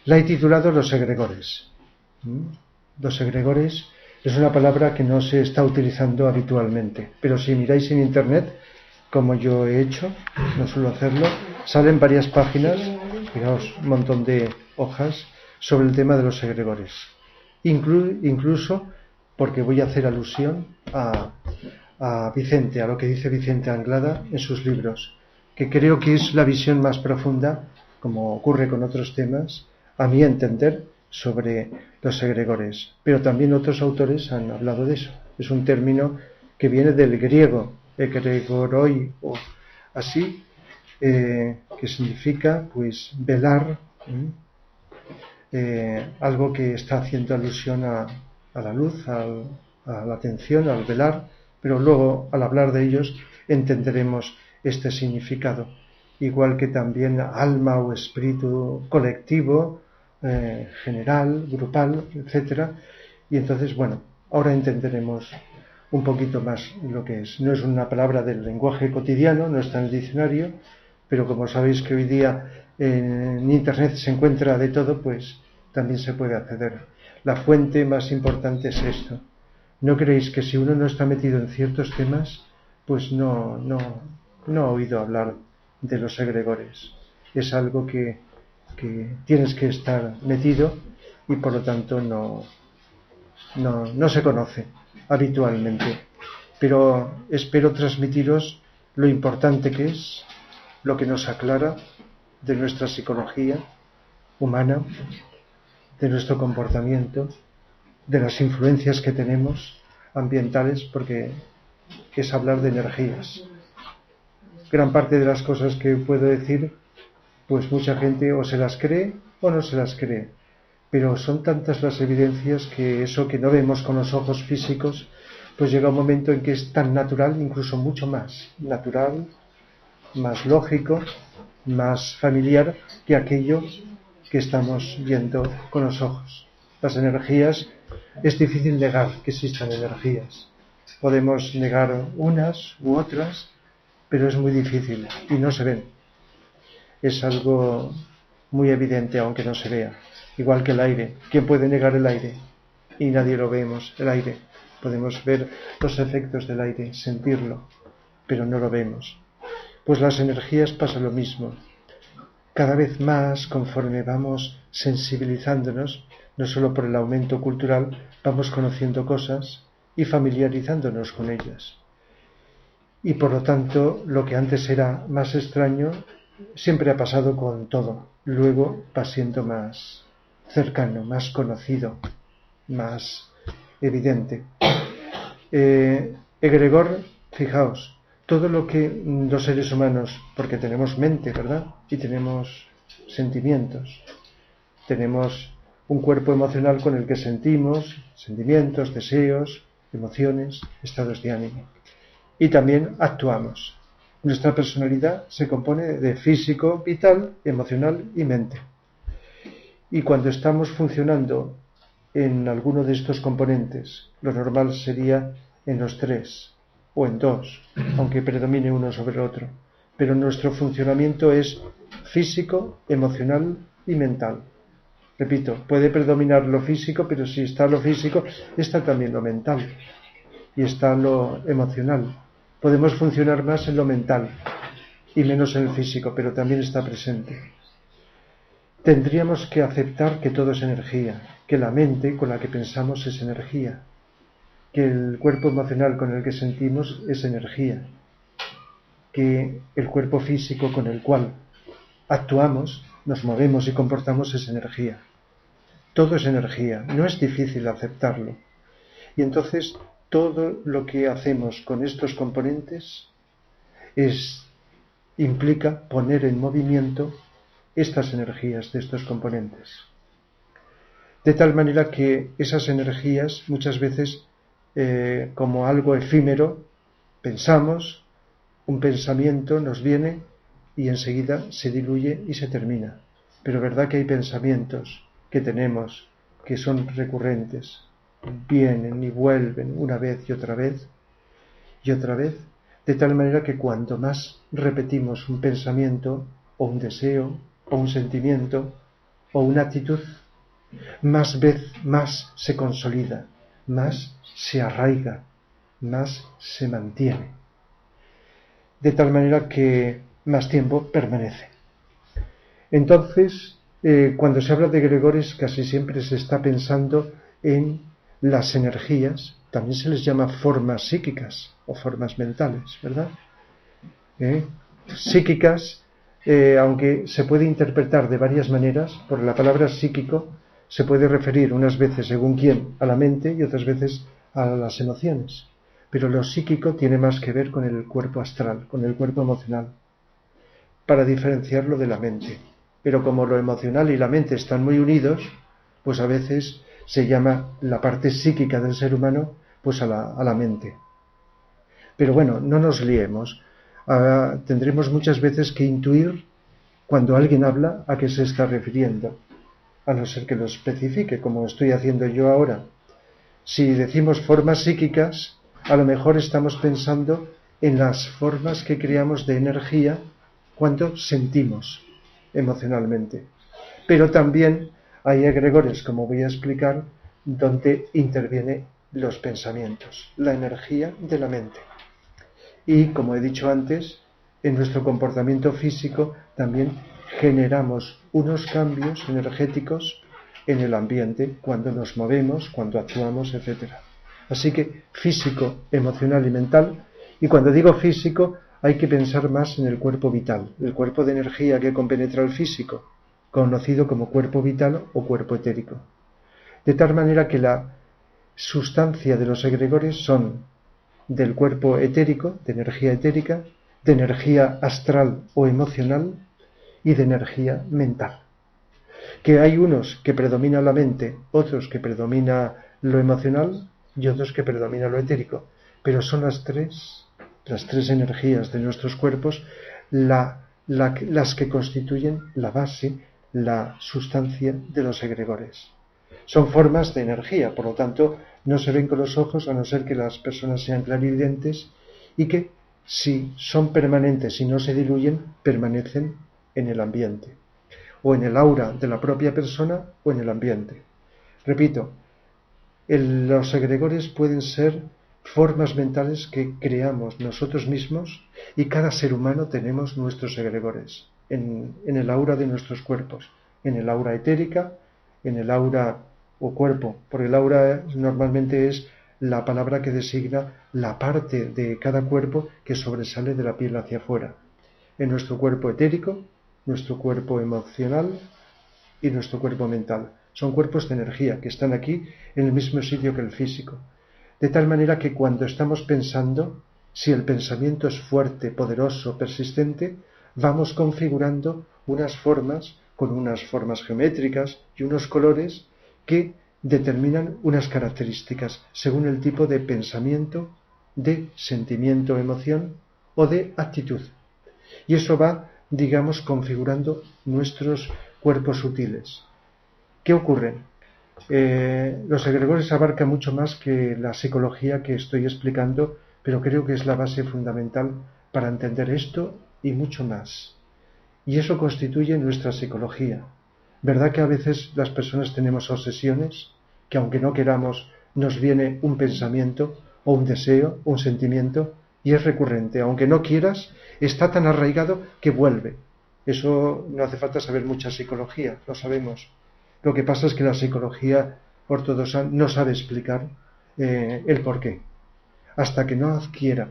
La he titulado Los egregores. Los egregores es una palabra que no se está utilizando habitualmente, pero si miráis en internet, como yo he hecho, no suelo hacerlo, salen varias páginas, fijaos, un montón de hojas sobre el tema de los egregores. Incluso porque voy a hacer alusión a Vicente, a lo que dice Vicente Anglada en sus libros, que creo que es la visión más profunda, como ocurre con otros temas, a mi entender, sobre los egregores. Pero también otros autores han hablado de eso. Es un término que viene del griego, egregoroi, o así, que significa pues velar, algo que está haciendo alusión a la luz, a la atención, al velar, pero luego al hablar de ellos entenderemos este significado, igual que también alma o espíritu colectivo, general, grupal, etcétera. Y entonces, bueno, ahora entenderemos un poquito más lo que es. No es una palabra del lenguaje cotidiano, no está en el diccionario, pero como sabéis que hoy día en internet se encuentra de todo, pues también se puede acceder. La fuente más importante es esto. ¿No creéis que si uno no está metido en ciertos temas, pues no ha oído hablar de los egregores? Es algo que tienes que estar metido y por lo tanto no se conoce habitualmente. Pero espero transmitiros lo importante que es, lo que nos aclara de nuestra psicología humana, de nuestro comportamiento, de las influencias que tenemos ambientales, porque es hablar de energías. Gran parte de las cosas que puedo decir, pues mucha gente o se las cree o no se las cree, pero son tantas las evidencias que eso que no vemos con los ojos físicos, pues llega un momento en que es tan natural, incluso mucho más natural, más lógico, más familiar que aquello que estamos viendo con los ojos. Las energías, es difícil negar que existan energías. Podemos negar unas u otras, pero es muy difícil y no se ven. Es algo muy evidente aunque no se vea. Igual que el aire. ¿Quién puede negar el aire? Y nadie lo vemos, el aire. Podemos ver los efectos del aire, sentirlo, pero no lo vemos. Pues las energías pasa lo mismo. Cada vez más, conforme vamos sensibilizándonos, no solo por el aumento cultural, vamos conociendo cosas y familiarizándonos con ellas. Y por lo tanto, lo que antes era más extraño, siempre ha pasado con todo. Luego va siendo más cercano, más conocido, más evidente. Egregor, fijaos, todo lo que los seres humanos, porque tenemos mente, ¿verdad? Y tenemos sentimientos. Tenemos un cuerpo emocional con el que sentimos sentimientos, deseos, emociones, estados de ánimo. Y también actuamos. Nuestra personalidad se compone de físico, vital, emocional y mente. Y cuando estamos funcionando en alguno de estos componentes, lo normal sería en los tres o en dos, aunque predomine uno sobre el otro. Pero nuestro funcionamiento es físico, emocional y mental. Repito, puede predominar lo físico, pero si está lo físico, está también lo mental y está lo emocional. Podemos funcionar más en lo mental y menos en el físico, pero también está presente. Tendríamos que aceptar que todo es energía, que la mente con la que pensamos es energía, que el cuerpo emocional con el que sentimos es energía, que el cuerpo físico con el cual actuamos, nos movemos y comportamos es energía. Todo es energía, no es difícil aceptarlo. Y entonces todo lo que hacemos con estos componentes implica poner en movimiento estas energías de estos componentes. De tal manera que esas energías muchas veces, como algo efímero, pensamos, un pensamiento nos viene y enseguida se diluye y se termina. Pero verdad que hay pensamientos que tenemos que son recurrentes, vienen y vuelven una vez y otra vez, de tal manera que cuanto más repetimos un pensamiento o un deseo o un sentimiento, o una actitud, más se consolida, más se arraiga, más se mantiene, de tal manera que más tiempo permanece. Entonces, cuando se habla de egregores, casi siempre se está pensando en las energías, también se les llama formas psíquicas o formas mentales, ¿verdad? Psíquicas, aunque se puede interpretar de varias maneras, por la palabra psíquico se puede referir unas veces, según quién, a la mente y otras veces a las emociones. Pero lo psíquico tiene más que ver con el cuerpo astral, con el cuerpo emocional, para diferenciarlo de la mente. Pero como lo emocional y la mente están muy unidos, pues a veces se llama la parte psíquica del ser humano pues a la mente. Pero bueno, no nos liemos. Tendremos muchas veces que intuir cuando alguien habla a qué se está refiriendo, a no ser que lo especifique, como estoy haciendo yo ahora. Si decimos formas psíquicas, a lo mejor estamos pensando en las formas que creamos de energía cuando sentimos emocionalmente. Pero también hay egregores, como voy a explicar, donde intervienen los pensamientos, la energía de la mente. Y, como he dicho antes, en nuestro comportamiento físico también generamos unos cambios energéticos en el ambiente cuando nos movemos, cuando actuamos, etc. Así que físico, emocional y mental. Y cuando digo físico, hay que pensar más en el cuerpo vital, el cuerpo de energía que compenetra el físico, conocido como cuerpo vital o cuerpo etérico. De tal manera que la sustancia de los egregores son del cuerpo etérico, de energía astral o emocional y de energía mental. Que hay unos que predomina la mente, otros que predomina lo emocional y otros que predomina lo etérico. Pero son las tres energías de nuestros cuerpos las que constituyen la base, la sustancia de los egregores. Son formas de energía, por lo tanto, no se ven con los ojos a no ser que las personas sean clarividentes y que, si son permanentes y no se diluyen, permanecen en el ambiente, o en el aura de la propia persona o en el ambiente. Repito, los egregores pueden ser formas mentales que creamos nosotros mismos y cada ser humano tenemos nuestros egregores en el aura de nuestros cuerpos, en el aura etérica, en el aura o cuerpo, porque el aura normalmente es la palabra que designa la parte de cada cuerpo que sobresale de la piel hacia afuera. En nuestro cuerpo etérico, nuestro cuerpo emocional y nuestro cuerpo mental. Son cuerpos de energía que están aquí en el mismo sitio que el físico. De tal manera que cuando estamos pensando, si el pensamiento es fuerte, poderoso, persistente, vamos configurando unas formas con unas formas geométricas y unos colores que determinan unas características según el tipo de pensamiento, de sentimiento, emoción o de actitud. Y eso va, digamos, configurando nuestros cuerpos sutiles. ¿Qué ocurre? Los egregores abarcan mucho más que la psicología que estoy explicando, pero creo que es la base fundamental para entender esto y mucho más. Y eso constituye nuestra psicología. ¿Verdad que a veces las personas tenemos obsesiones? Que aunque no queramos, nos viene un pensamiento o un deseo, un sentimiento, y es recurrente. Aunque no quieras, está tan arraigado que vuelve. Eso no hace falta saber mucha psicología, lo sabemos. Lo que pasa es que la psicología ortodoxa no sabe explicar el porqué. Hasta que no adquiera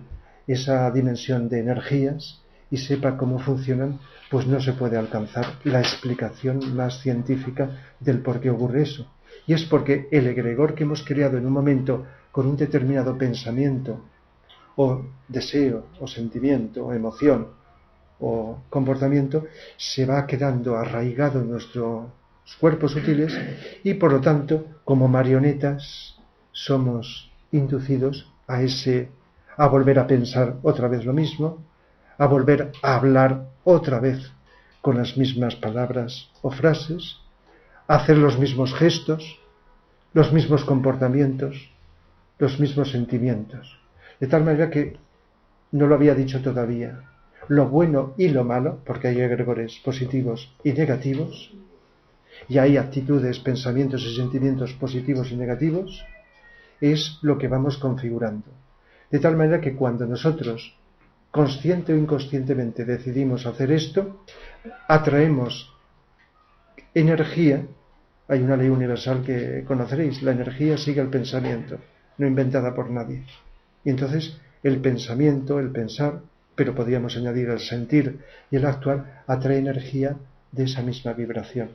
esa dimensión de energías y sepa cómo funcionan, pues no se puede alcanzar la explicación más científica del por qué ocurre eso. Y es porque el egregor que hemos creado en un momento con un determinado pensamiento, o deseo, o sentimiento, o emoción, o comportamiento, se va quedando arraigado en nuestros cuerpos sutiles y por lo tanto, como marionetas, somos inducidos a volver a pensar otra vez lo mismo, a volver a hablar otra vez con las mismas palabras o frases, a hacer los mismos gestos, los mismos comportamientos, los mismos sentimientos. De tal manera que, no lo había dicho todavía, lo bueno y lo malo, porque hay egregores positivos y negativos, y hay actitudes, pensamientos y sentimientos positivos y negativos, es lo que vamos configurando. De tal manera que cuando nosotros, consciente o inconscientemente, decidimos hacer esto, atraemos energía. Hay una ley universal que conoceréis: la energía sigue al pensamiento, no inventada por nadie. Y entonces el pensamiento, el pensar, pero podríamos añadir el sentir y el actuar, atrae energía de esa misma vibración.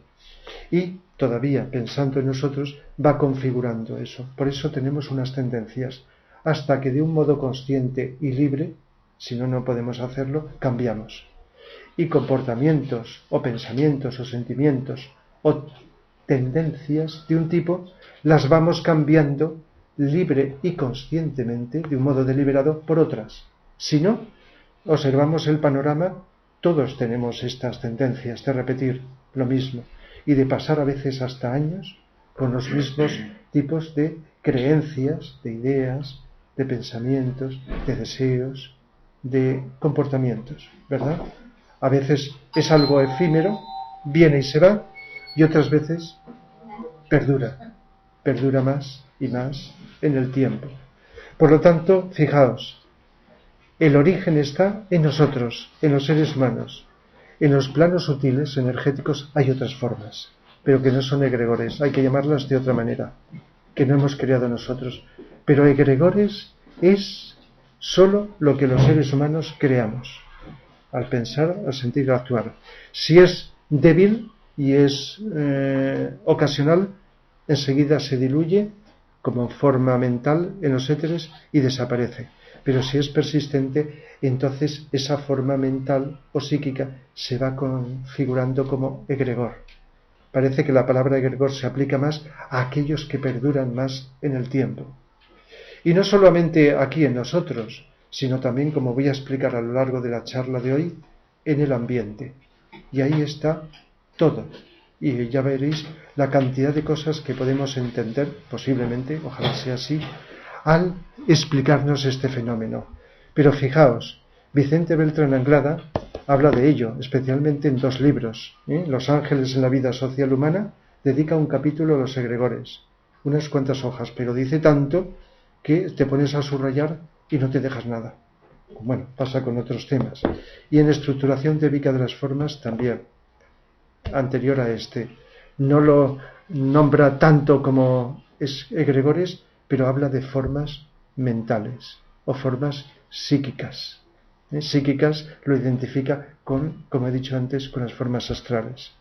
Y todavía, pensando en nosotros, va configurando eso. Por eso tenemos unas tendencias, hasta que de un modo consciente y libre, si no, no podemos hacerlo, cambiamos. Y comportamientos, o pensamientos, o sentimientos, o tendencias de un tipo, las vamos cambiando libre y conscientemente, de un modo deliberado, por otras. Si no, observamos el panorama, todos tenemos estas tendencias de repetir lo mismo y de pasar a veces hasta años con los mismos tipos de creencias, de ideas, de pensamientos, de deseos, de comportamientos, ¿verdad? A veces es algo efímero, viene y se va, y otras veces perdura más y más en el tiempo. Por lo tanto, fijaos, el origen está en nosotros, en los seres humanos. En los planos sutiles, energéticos, hay otras formas, pero que no son egregores, hay que llamarlas de otra manera, que no hemos creado nosotros. Pero egregores es solo lo que los seres humanos creamos, al pensar, al sentir, al actuar. Si es débil y es ocasional, enseguida se diluye como forma mental en los éteres y desaparece. Pero si es persistente, entonces esa forma mental o psíquica se va configurando como egregor. Parece que la palabra egregor se aplica más a aquellos que perduran más en el tiempo. Y no solamente aquí en nosotros, sino también, como voy a explicar a lo largo de la charla de hoy, en el ambiente. Y ahí está todo. Y ya veréis la cantidad de cosas que podemos entender, posiblemente, ojalá sea así, al explicarnos este fenómeno. Pero fijaos, Vicente Beltrán Anglada habla de ello, especialmente en 2 libros. Los ángeles en la vida social humana, dedica un capítulo a los egregores, unas cuantas hojas, pero dice tanto que te pones a subrayar y no te dejas nada. Bueno, pasa con otros temas. Y en estructuración teórica de las formas también, anterior a este. No lo nombra tanto como egregores, pero habla de formas mentales o formas psíquicas. Psíquicas lo identifica con, como he dicho antes, con las formas astrales.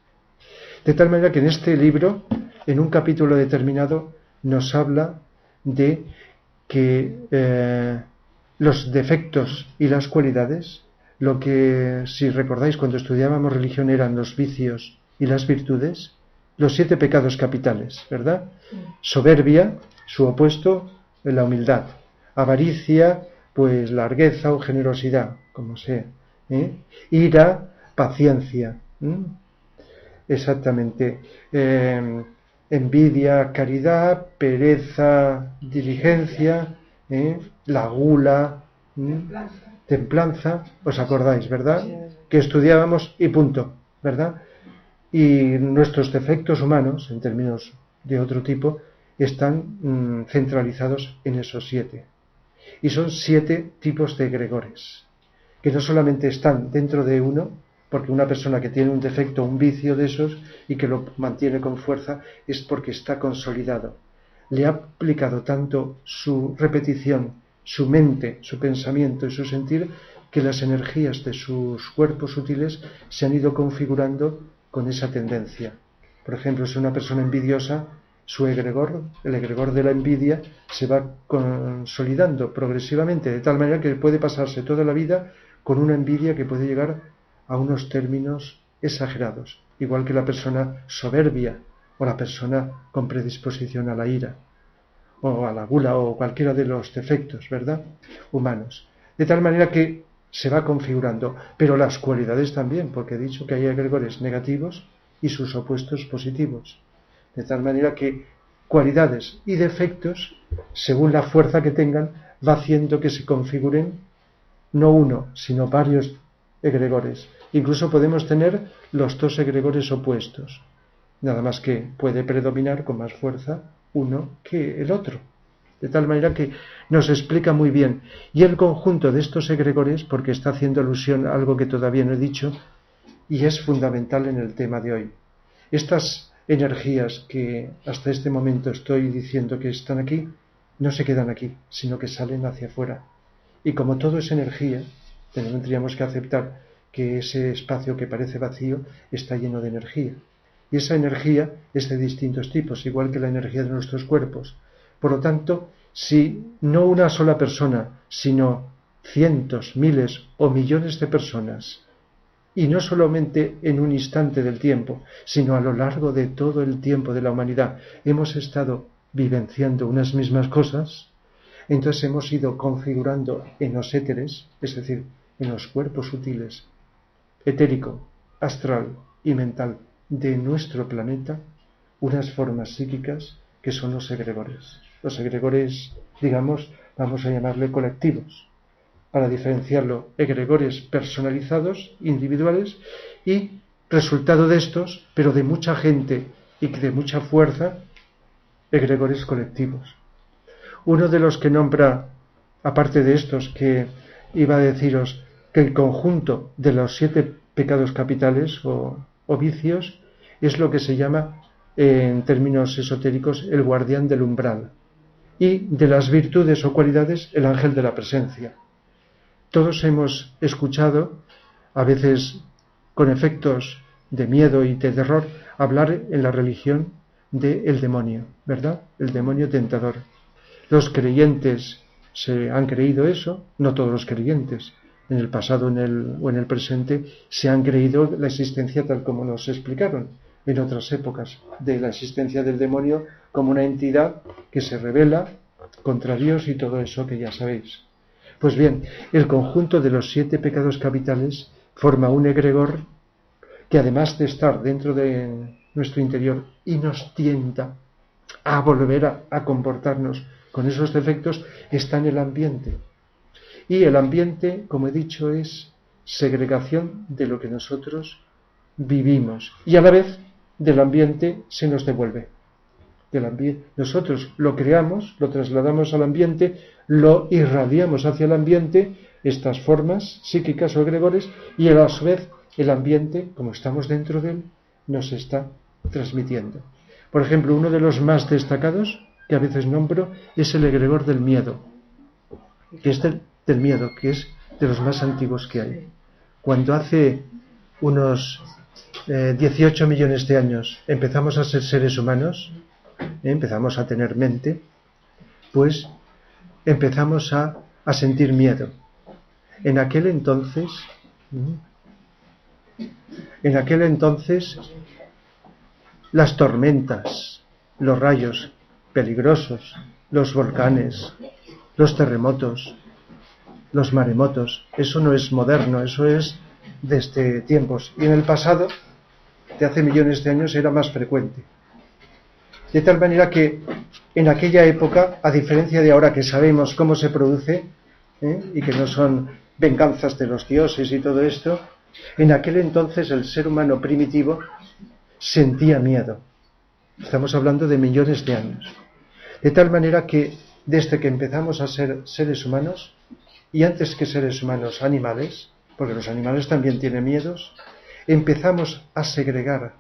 De tal manera que en este libro, en un capítulo determinado, nos habla de que los defectos y las cualidades, lo que, si recordáis, cuando estudiábamos religión eran los vicios y las virtudes, los 7 pecados capitales, ¿verdad? Soberbia, su opuesto, la humildad. Avaricia, pues largueza o generosidad, como sea. Ira, paciencia. Exactamente. Envidia, caridad. Pereza, diligencia. La gula, templanza. ¿Os acordáis, verdad? Que estudiábamos y punto, ¿verdad? Y nuestros defectos humanos, en términos de otro tipo, están centralizados en esos 7. Y son 7 tipos de egregores, que no solamente están dentro de uno, porque una persona que tiene un defecto, un vicio de esos, y que lo mantiene con fuerza, es porque está consolidado. Le ha aplicado tanto su repetición, su mente, su pensamiento y su sentir, que las energías de sus cuerpos sutiles se han ido configurando con esa tendencia. Por ejemplo, si una persona envidiosa, su egregor, el egregor de la envidia, se va consolidando progresivamente, de tal manera que puede pasarse toda la vida con una envidia que puede llegar a unos términos exagerados, igual que la persona soberbia o la persona con predisposición a la ira o a la gula o cualquiera de los defectos, ¿verdad?, humanos. De tal manera que se va configurando, pero las cualidades también, porque he dicho que hay egregores negativos y sus opuestos positivos. De tal manera que cualidades y defectos, según la fuerza que tengan, va haciendo que se configuren no uno, sino varios egregores. Incluso podemos tener los 2 egregores opuestos. nada más que puede predominar con más fuerza uno que el otro. De tal manera que nos explica muy bien. Y el conjunto de estos egregores, porque está haciendo alusión a algo que todavía no he dicho, y es fundamental en el tema de hoy. Estas energías que hasta este momento estoy diciendo que están aquí, no se quedan aquí, sino que salen hacia afuera. Y como todo es energía, tendríamos que aceptar que ese espacio que parece vacío está lleno de energía. Y esa energía es de distintos tipos, igual que la energía de nuestros cuerpos. Por lo tanto, si no una sola persona, sino cientos, miles o millones de personas, y no solamente en un instante del tiempo, sino a lo largo de todo el tiempo de la humanidad, hemos estado vivenciando unas mismas cosas, entonces hemos ido configurando en los éteres, es decir, en los cuerpos sutiles, etérico, astral y mental de nuestro planeta, unas formas psíquicas que son los egregores. Los egregores, digamos, vamos a llamarle colectivos, para diferenciarlo, egregores personalizados, individuales, y resultado de estos, pero de mucha gente y de mucha fuerza, egregores colectivos. Uno de los que nombra, aparte de estos, que iba a deciros que el conjunto de los 7 pecados capitales o vicios es lo que se llama, en términos esotéricos, el guardián del umbral, y de las virtudes o cualidades, el ángel de la presencia. Todos hemos escuchado, a veces con efectos de miedo y de terror, hablar en la religión del demonio, ¿verdad? El demonio tentador. Los creyentes se han creído eso, no todos los creyentes, en el pasado o en el presente se han creído la existencia tal como nos explicaron en otras épocas, de la existencia del demonio como una entidad que se rebela contra Dios y todo eso que ya sabéis. Pues bien, el conjunto de los 7 pecados capitales forma un egregor que, además de estar dentro de nuestro interior y nos tienta a volver a comportarnos con esos defectos, está en el ambiente. Y el ambiente, como he dicho, es segregación de lo que nosotros vivimos, y a la vez del ambiente se nos devuelve. Nosotros lo creamos, lo trasladamos al ambiente, lo irradiamos hacia el ambiente, estas formas psíquicas o egregores, y a su vez el ambiente, como estamos dentro de él, nos está transmitiendo. Por ejemplo, uno de los más destacados, que a veces nombro, es el egregor del miedo, que es del miedo, que es de los más antiguos que hay. Cuando hace unos 18 millones de años empezamos a ser seres humanos, empezamos a tener mente, pues empezamos a sentir miedo. En aquel entonces, las tormentas, los rayos peligrosos, los volcanes, los terremotos, los maremotos, eso no es moderno, eso es desde tiempos. Y en el pasado, de hace millones de años, era más frecuente. De tal manera que en aquella época, a diferencia de ahora que sabemos cómo se produce, y que no son venganzas de los dioses y todo esto, en aquel entonces el ser humano primitivo sentía miedo. Estamos hablando de millones de años. De tal manera que desde que empezamos a ser seres humanos, y antes que seres humanos, animales, porque los animales también tienen miedos, empezamos a segregar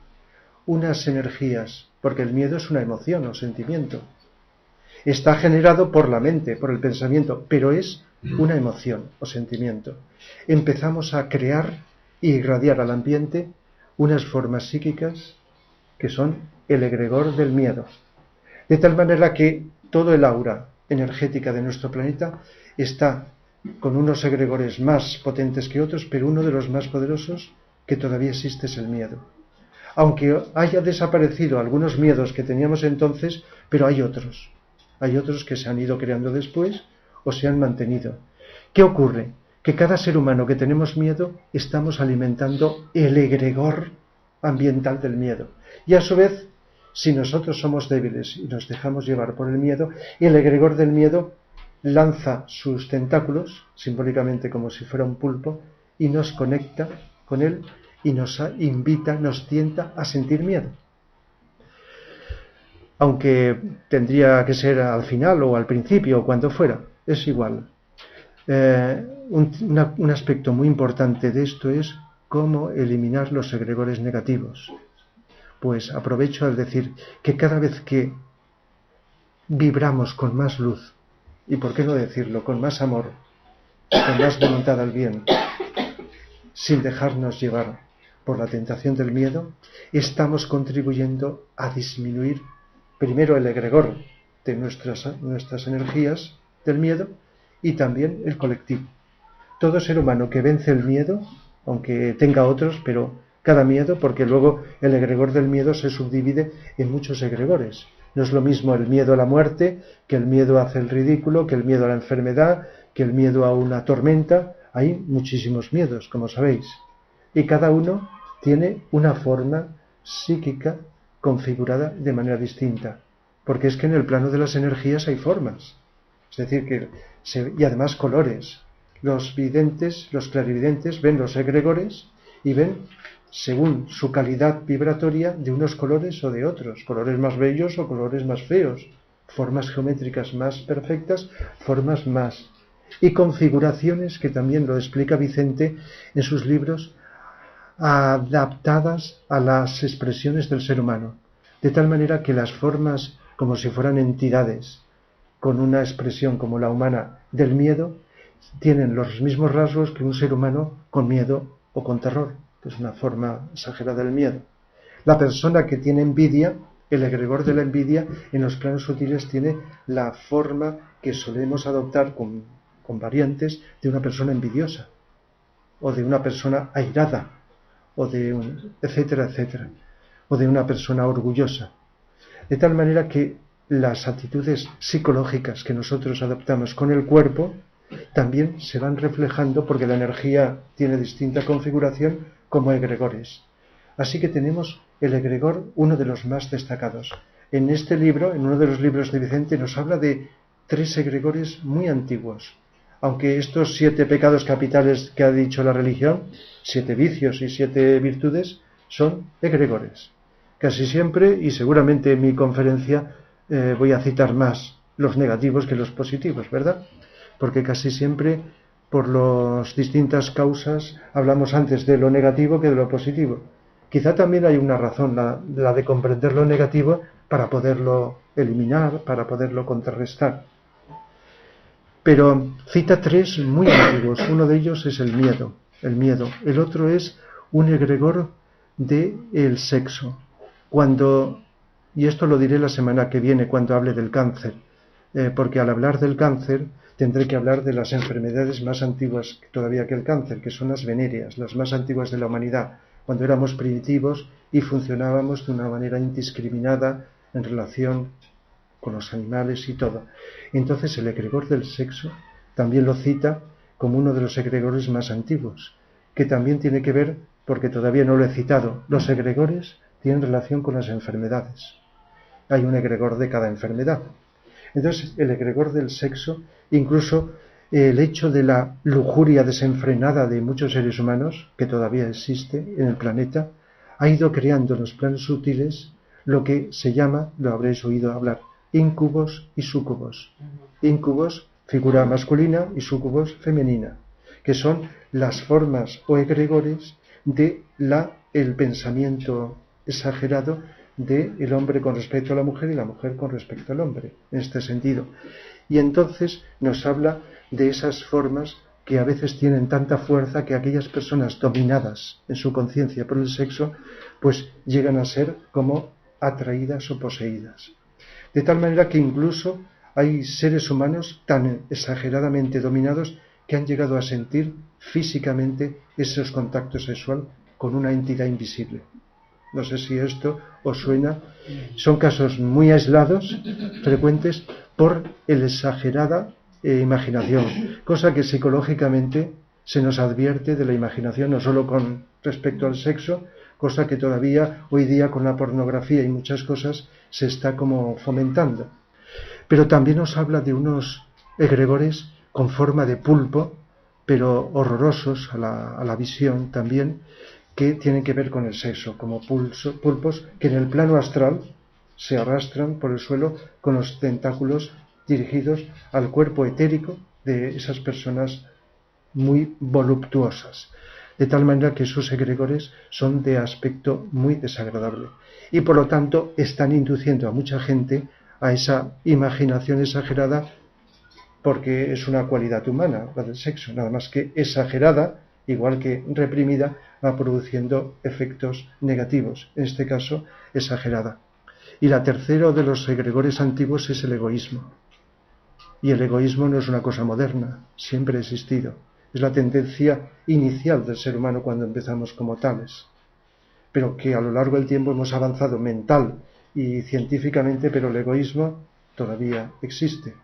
unas energías, porque el miedo es una emoción o sentimiento. Está generado por la mente, por el pensamiento, pero es una emoción o sentimiento. Empezamos a crear y irradiar al ambiente unas formas psíquicas que son el egregor del miedo. De tal manera que todo el aura energética de nuestro planeta está con unos egregores más potentes que otros, pero uno de los más poderosos que todavía existe es el miedo. Aunque haya desaparecido algunos miedos que teníamos entonces, pero hay otros que se han ido creando después o se han mantenido. ¿Qué ocurre? Que cada ser humano que tenemos miedo estamos alimentando el egregor ambiental del miedo. Y a su vez, si nosotros somos débiles y nos dejamos llevar por el miedo, el egregor del miedo lanza sus tentáculos, simbólicamente como si fuera un pulpo, y nos conecta con él y nos invita, nos tienta a sentir miedo. aunque tendría que ser al final o al principio o cuando fuera, es igual. Un aspecto muy importante de esto es cómo eliminar los egregores negativos. Pues aprovecho al decir que cada vez que vibramos con más luz, y por qué no decirlo, con más amor, con más voluntad al bien, sin dejarnos llevar por la tentación del miedo, estamos contribuyendo a disminuir primero el egregor de nuestras energías del miedo y también el colectivo. Todo ser humano que vence el miedo, aunque tenga otros, pero cada miedo, porque luego el egregor del miedo se subdivide en muchos egregores. No es lo mismo el miedo a la muerte, que el miedo a hacer el ridículo, que el miedo a la enfermedad, que el miedo a una tormenta. Hay muchísimos miedos, como sabéis. Y cada uno tiene una forma psíquica configurada de manera distinta. Porque es que en el plano de las energías hay formas. Es decir, y además colores. Los videntes, los clarividentes, ven los egregores y ven según su calidad vibratoria de unos colores o de otros, colores más bellos o colores más feos, formas geométricas más perfectas, formas más, y configuraciones que también lo explica Vicente en sus libros, adaptadas a las expresiones del ser humano, de tal manera que las formas, como si fueran entidades, con una expresión como la humana del miedo, tienen los mismos rasgos que un ser humano con miedo o con terror, que es una forma exagerada del miedo. La persona que tiene envidia, el egregor de la envidia en los planos sutiles tiene la forma que solemos adoptar con variantes de una persona envidiosa, o de una persona airada, o de etcétera, etcétera, o de una persona orgullosa. De tal manera que las actitudes psicológicas que nosotros adoptamos con el cuerpo también se van reflejando, porque la energía tiene distinta configuración, como egregores. Así que tenemos el egregor, uno de los más destacados. En este libro, en uno de los libros de Vicente, nos habla de 3 egregores muy antiguos. Aunque estos 7 pecados capitales que ha dicho la religión, 7 vicios y 7 virtudes, son egregores. Casi siempre, y seguramente en mi conferencia voy a citar más los negativos que los positivos, ¿verdad? Porque casi siempre, por las distintas causas, hablamos antes de lo negativo que de lo positivo. Quizá también hay una razón, la de comprender lo negativo para poderlo eliminar, para poderlo contrarrestar. Pero cita 3 muy antiguos. Uno de ellos es el miedo. El otro es un egregor del sexo. Y esto lo diré la semana que viene cuando hable del cáncer, porque al hablar del cáncer tendré que hablar de las enfermedades más antiguas todavía que el cáncer, que son las venéreas, las más antiguas de la humanidad, cuando éramos primitivos y funcionábamos de una manera indiscriminada en relación con los animales y todo. Entonces el egregor del sexo también lo cita como uno de los egregores más antiguos, que también tiene que ver, porque todavía no lo he citado, los egregores tienen relación con las enfermedades. Hay un egregor de cada enfermedad. Entonces el egregor del sexo, incluso el hecho de la lujuria desenfrenada de muchos seres humanos, que todavía existe en el planeta, ha ido creando en los planos sutiles lo que se llama, lo habréis oído hablar, íncubos y súcubos. Íncubos, figura masculina, y súcubos, femenina, que son las formas o egregores de el pensamiento exagerado del hombre con respecto a la mujer y la mujer con respecto al hombre, en este sentido. Y entonces nos habla de esas formas que a veces tienen tanta fuerza que aquellas personas dominadas en su conciencia por el sexo, pues llegan a ser como atraídas o poseídas. De tal manera que incluso hay seres humanos tan exageradamente dominados que han llegado a sentir físicamente esos contactos sexuales con una entidad invisible. No sé si esto os suena. Son casos muy aislados, frecuentes, por la exagerada imaginación, cosa que psicológicamente se nos advierte de la imaginación, no solo con respecto al sexo, cosa que todavía hoy día con la pornografía y muchas cosas se está como fomentando. Pero también nos habla de unos egregores con forma de pulpo, pero horrorosos a la visión también, que tienen que ver con el sexo, como pulpos que en el plano astral se arrastran por el suelo con los tentáculos dirigidos al cuerpo etérico de esas personas muy voluptuosas, de tal manera que sus egregores son de aspecto muy desagradable y por lo tanto están induciendo a mucha gente a esa imaginación exagerada, porque es una cualidad humana la del sexo, nada más que exagerada, igual que reprimida, va produciendo efectos negativos, en este caso exagerada. Y la tercera de los egregores antiguos es el egoísmo. Y el egoísmo no es una cosa moderna, siempre ha existido. Es la tendencia inicial del ser humano cuando empezamos como tales, pero que a lo largo del tiempo hemos avanzado mental y científicamente, pero el egoísmo todavía existe.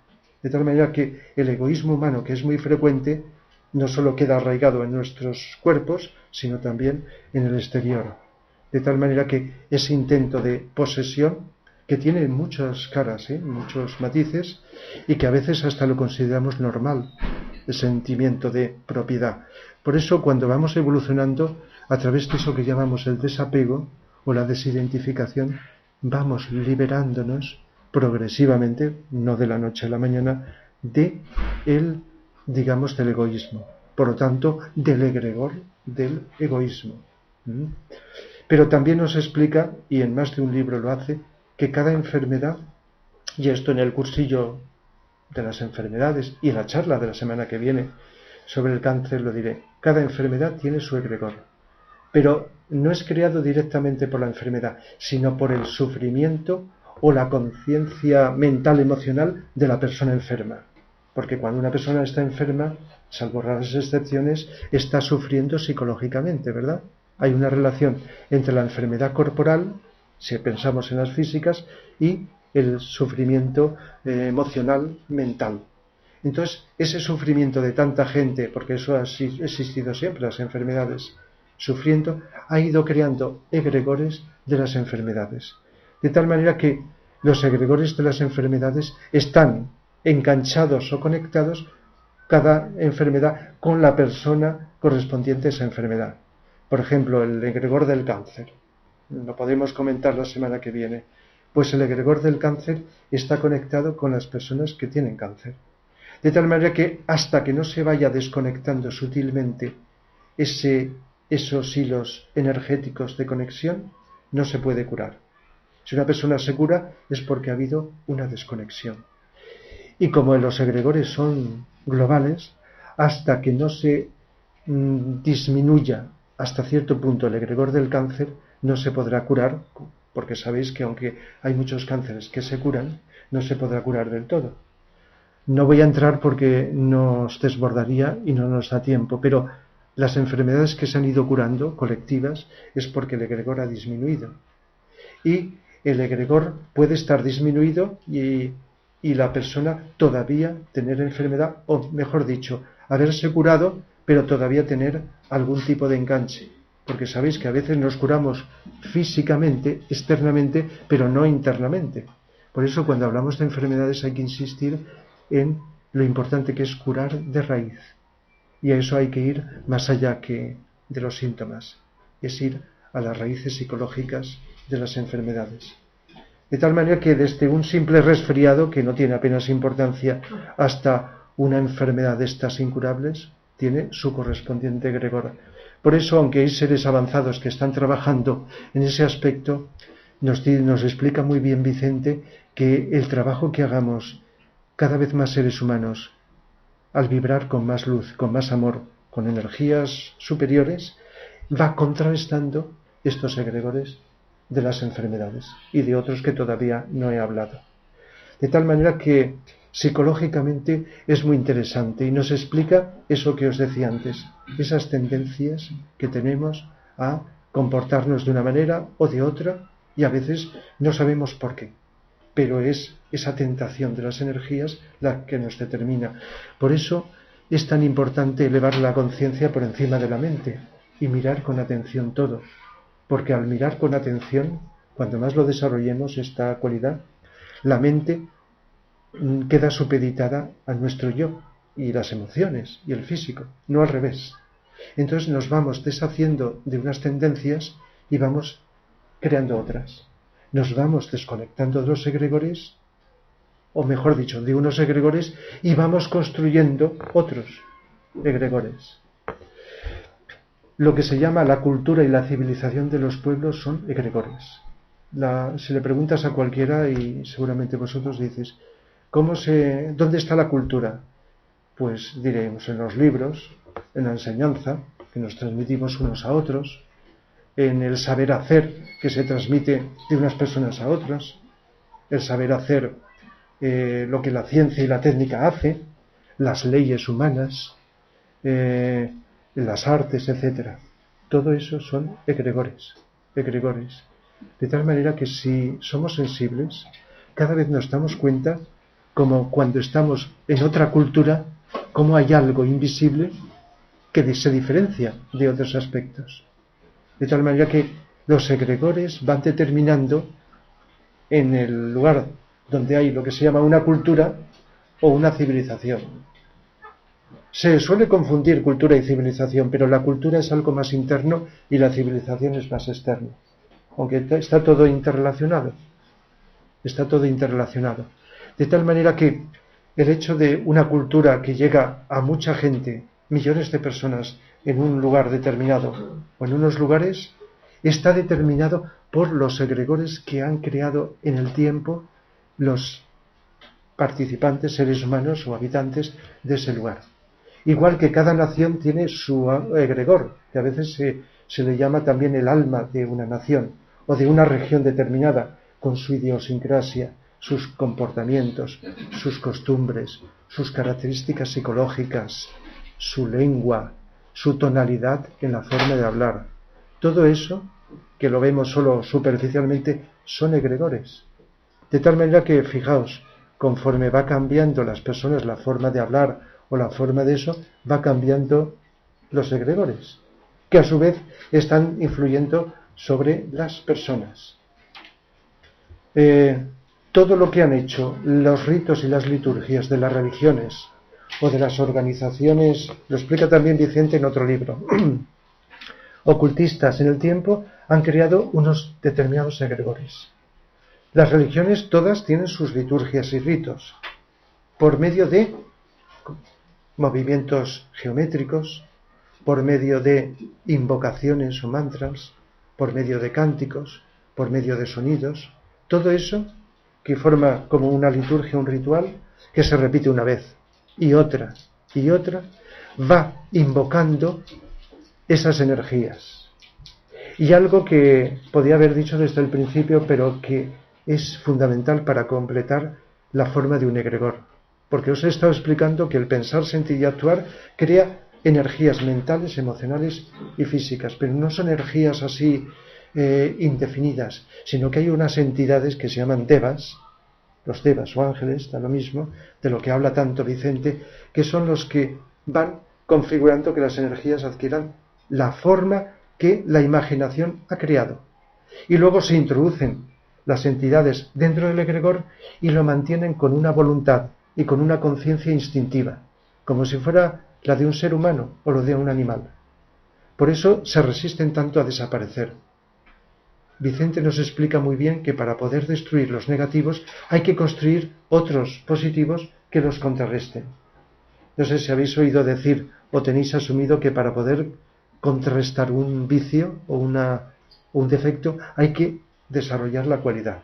De tal manera que el egoísmo humano, que es muy frecuente, no solo queda arraigado en nuestros cuerpos, sino también en el exterior. De tal manera que ese intento de posesión, que tiene muchas caras, muchos matices, y que a veces hasta lo consideramos normal, el sentimiento de propiedad. Por eso, cuando vamos evolucionando a través de eso que llamamos el desapego o la desidentificación, vamos liberándonos progresivamente, no de la noche a la mañana, del egoísmo. Por lo tanto, del egregor del egoísmo. Pero también nos explica, y en más de un libro lo hace, que cada enfermedad, y esto en el cursillo de las enfermedades y en la charla de la semana que viene sobre el cáncer lo diré, cada enfermedad tiene su egregor, pero no es creado directamente por la enfermedad, sino por el sufrimiento o la conciencia mental emocional de la persona enferma, porque cuando una persona está enferma, salvo raras excepciones, está sufriendo psicológicamente, ¿verdad? Hay una relación entre la enfermedad corporal, si pensamos en las físicas, y el sufrimiento emocional, mental. Entonces, ese sufrimiento de tanta gente, porque eso ha existido siempre, las enfermedades, sufriendo, ha ido creando egregores de las enfermedades. De tal manera que los egregores de las enfermedades están enganchados o conectados, cada enfermedad, con la persona correspondiente a esa enfermedad. Por ejemplo, el egregor del cáncer. Lo podemos comentar la semana que viene. Pues el egregor del cáncer está conectado con las personas que tienen cáncer. De tal manera que hasta que no se vaya desconectando sutilmente esos hilos energéticos de conexión, no se puede curar. Si una persona se cura es porque ha habido una desconexión. Y como los egregores son globales, hasta que no se disminuya hasta cierto punto el egregor del cáncer, no se podrá curar, porque sabéis que aunque hay muchos cánceres que se curan, no se podrá curar del todo. No voy a entrar porque nos desbordaría y no nos da tiempo, pero las enfermedades que se han ido curando, colectivas, es porque el egregor ha disminuido. Y el egregor puede estar disminuido y la persona todavía tener enfermedad, o mejor dicho, haberse curado, pero todavía tener algún tipo de enganche. Porque sabéis que a veces nos curamos físicamente, externamente, pero no internamente. Por eso cuando hablamos de enfermedades hay que insistir en lo importante que es curar de raíz. Y a eso hay que ir más allá que de los síntomas. Es ir a las raíces psicológicas de las enfermedades. De tal manera que desde un simple resfriado, que no tiene apenas importancia, hasta una enfermedad de estas incurables, tiene su correspondiente egregor. Por eso, aunque hay seres avanzados que están trabajando en ese aspecto, nos explica muy bien Vicente que el trabajo que hagamos cada vez más seres humanos, al vibrar con más luz, con más amor, con energías superiores, va contrarrestando estos egregores de las enfermedades y de otros que todavía no he hablado. De tal manera que psicológicamente es muy interesante y nos explica eso que os decía antes, esas tendencias que tenemos a comportarnos de una manera o de otra y a veces no sabemos por qué, pero es esa tentación de las energías la que nos determina. Por eso es tan importante elevar la conciencia por encima de la mente y mirar con atención todo, porque al mirar con atención, cuando más lo desarrollemos esta cualidad, la mente queda supeditada a nuestro yo y las emociones y el físico, no al revés. Entonces nos vamos deshaciendo de unas tendencias y vamos creando otras. nos vamos desconectando de los egregores, o mejor dicho, de unos egregores, y vamos construyendo otros egregores. Lo que se llama la cultura y la civilización de los pueblos son egregores. Si le preguntas a cualquiera, y seguramente vosotros dices, ¿dónde está la cultura? Pues diremos en los libros, en la enseñanza que nos transmitimos unos a otros, en el saber hacer que se transmite de unas personas a otras, el saber hacer lo que la ciencia y la técnica hace, las leyes humanas, las artes, etc. Todo eso son egregores. De tal manera que si somos sensibles, cada vez nos damos cuenta, como cuando estamos en otra cultura, cómo hay algo invisible que se diferencia de otros aspectos. De tal manera que los egregores van determinando en el lugar donde hay lo que se llama una cultura o una civilización. Se suele confundir cultura y civilización, pero la cultura es algo más interno y la civilización es más externo. Aunque está todo interrelacionado. Está todo interrelacionado. De tal manera que el hecho de una cultura que llega a mucha gente, millones de personas en un lugar determinado o en unos lugares, está determinado por los egregores que han creado en el tiempo los participantes, seres humanos o habitantes de ese lugar. Igual que cada nación tiene su egregor, que a veces se le llama también el alma de una nación o de una región determinada, con su idiosincrasia, sus comportamientos, sus costumbres, sus características psicológicas, su lengua, su tonalidad en la forma de hablar. Todo eso, que lo vemos solo superficialmente, son egregores. De tal manera que, fijaos, conforme va cambiando las personas la forma de hablar o la forma de eso, va cambiando los egregores, que a su vez están influyendo sobre las personas. Todo lo que han hecho los ritos y las liturgias de las religiones o de las organizaciones, lo explica también Vicente en otro libro, ocultistas en el tiempo, han creado unos determinados egregores. Las religiones todas tienen sus liturgias y ritos, por medio de movimientos geométricos, por medio de invocaciones o mantras, por medio de cánticos, por medio de sonidos, todo eso que forma como una liturgia, un ritual, que se repite una vez y otra, va invocando esas energías. Y algo que podía haber dicho desde el principio, pero que es fundamental para completar la forma de un egregor. Porque os he estado explicando que el pensar, sentir y actuar crea energías mentales, emocionales y físicas, pero no son energías así indefinidas, sino que hay unas entidades que se llaman devas, los devas o ángeles, da lo mismo, de lo que habla tanto Vicente, que son los que van configurando que las energías adquieran la forma que la imaginación ha creado. Y luego se introducen las entidades dentro del egregor y lo mantienen con una voluntad y con una conciencia instintiva, como si fuera la de un ser humano o lo de un animal. Por eso se resisten tanto a desaparecer. Vicente nos explica muy bien que para poder destruir los negativos hay que construir otros positivos que los contrarresten. No sé si habéis oído decir o tenéis asumido que para poder contrarrestar un vicio o un defecto hay que desarrollar la cualidad.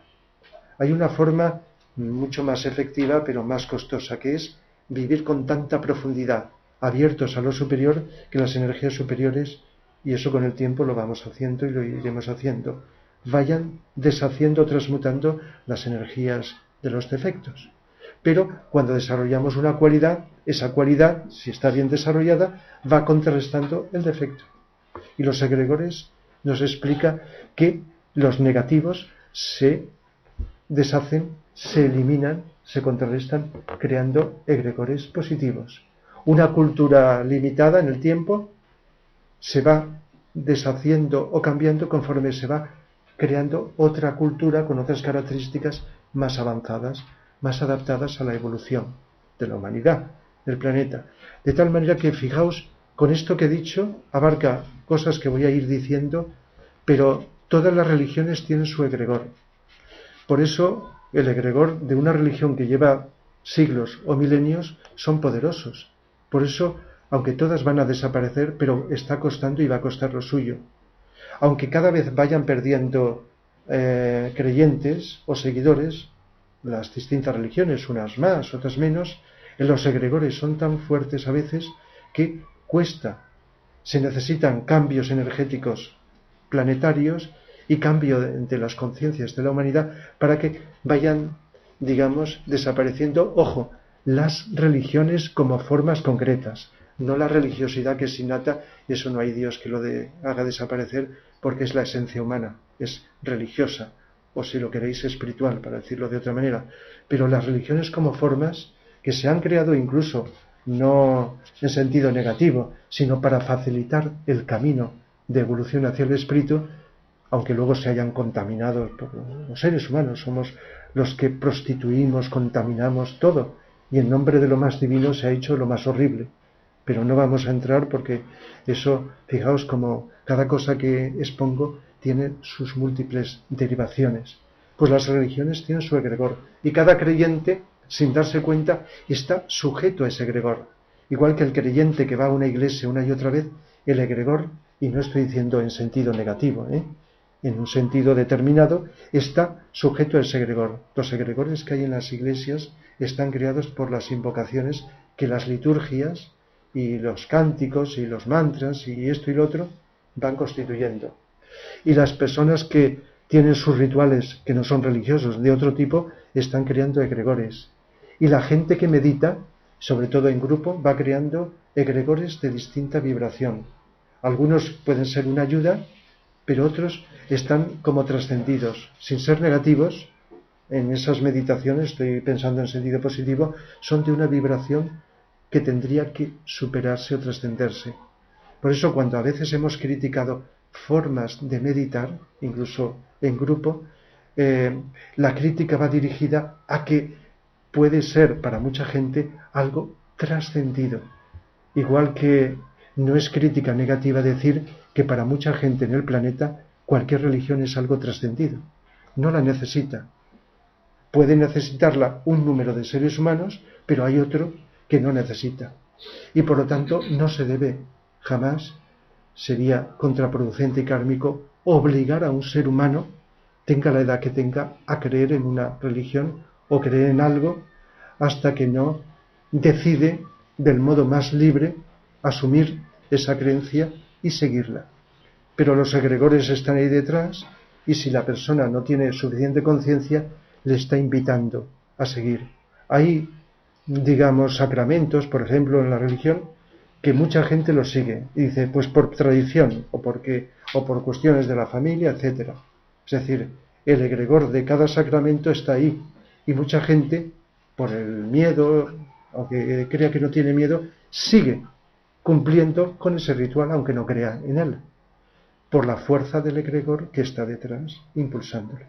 Hay una forma mucho más efectiva pero más costosa, que es vivir con tanta profundidad, abiertos a lo superior, que las energías superiores, y eso con el tiempo lo vamos haciendo y lo iremos haciendo, vayan deshaciendo, transmutando las energías de los defectos. Pero cuando desarrollamos una cualidad, esa cualidad, si está bien desarrollada, va contrarrestando el defecto. Y los egregores nos explica que los negativos se deshacen, se eliminan, se contrarrestan, creando egregores positivos. Una cultura limitada en el tiempo se va deshaciendo o cambiando conforme se va creando otra cultura con otras características más avanzadas, más adaptadas a la evolución de la humanidad, del planeta. De tal manera que, fijaos, con esto que he dicho, abarca cosas que voy a ir diciendo, pero todas las religiones tienen su egregor. Por eso el egregor de una religión que lleva siglos o milenios son poderosos. Por eso, aunque todas van a desaparecer, pero está costando y va a costar lo suyo. Aunque cada vez vayan perdiendo creyentes o seguidores, las distintas religiones, unas más, otras menos, los egregores son tan fuertes a veces que cuesta. Se necesitan cambios energéticos planetarios y cambio de las conciencias de la humanidad para que vayan, digamos, desapareciendo, ojo, las religiones como formas concretas, no la religiosidad que es innata, y eso no hay Dios que lo haga desaparecer porque es la esencia humana, es religiosa, o si lo queréis espiritual, para decirlo de otra manera, pero las religiones como formas que se han creado incluso no en sentido negativo, sino para facilitar el camino de evolución hacia el espíritu, aunque luego se hayan contaminado por los seres humanos, somos los que prostituimos, contaminamos todo, y en nombre de lo más divino se ha hecho lo más horrible. Pero no vamos a entrar porque eso, fijaos como cada cosa que expongo tiene sus múltiples derivaciones. Pues las religiones tienen su egregor, y cada creyente, sin darse cuenta, está sujeto a ese egregor. Igual que el creyente que va a una iglesia una y otra vez, el egregor, y no estoy diciendo en sentido negativo, en un sentido determinado, está sujeto a ese egregor. Los egregores que hay en las iglesias están creados por las invocaciones que las liturgias y los cánticos y los mantras y esto y lo otro van constituyendo. Y las personas que tienen sus rituales que no son religiosos de otro tipo están creando egregores. Y la gente que medita, sobre todo en grupo, va creando egregores de distinta vibración. Algunos pueden ser una ayuda, pero otros están como trascendidos, sin ser negativos. En esas meditaciones, estoy pensando en sentido positivo, son de una vibración que tendría que superarse o trascenderse. Por eso cuando a veces hemos criticado formas de meditar, incluso en grupo, la crítica va dirigida a que puede ser para mucha gente algo trascendido. Igual que no es crítica negativa decir que para mucha gente en el planeta cualquier religión es algo trascendido. No la necesita. Puede necesitarla un número de seres humanos, pero hay otro que no necesita. Y por lo tanto no se debe jamás, sería contraproducente y kármico, obligar a un ser humano, tenga la edad que tenga, a creer en una religión o creer en algo hasta que no decide del modo más libre asumir esa creencia y seguirla. Pero los egregores están ahí detrás y si la persona no tiene suficiente conciencia, le está invitando a seguir. Hay, digamos, sacramentos, por ejemplo, en la religión, que mucha gente los sigue y dice, pues por tradición o por cuestiones de la familia, etcétera. Es decir, el egregor de cada sacramento está ahí y mucha gente, por el miedo, aunque crea que no tiene miedo, sigue cumpliendo con ese ritual aunque no crea en él, por la fuerza del egregor que está detrás impulsándolo.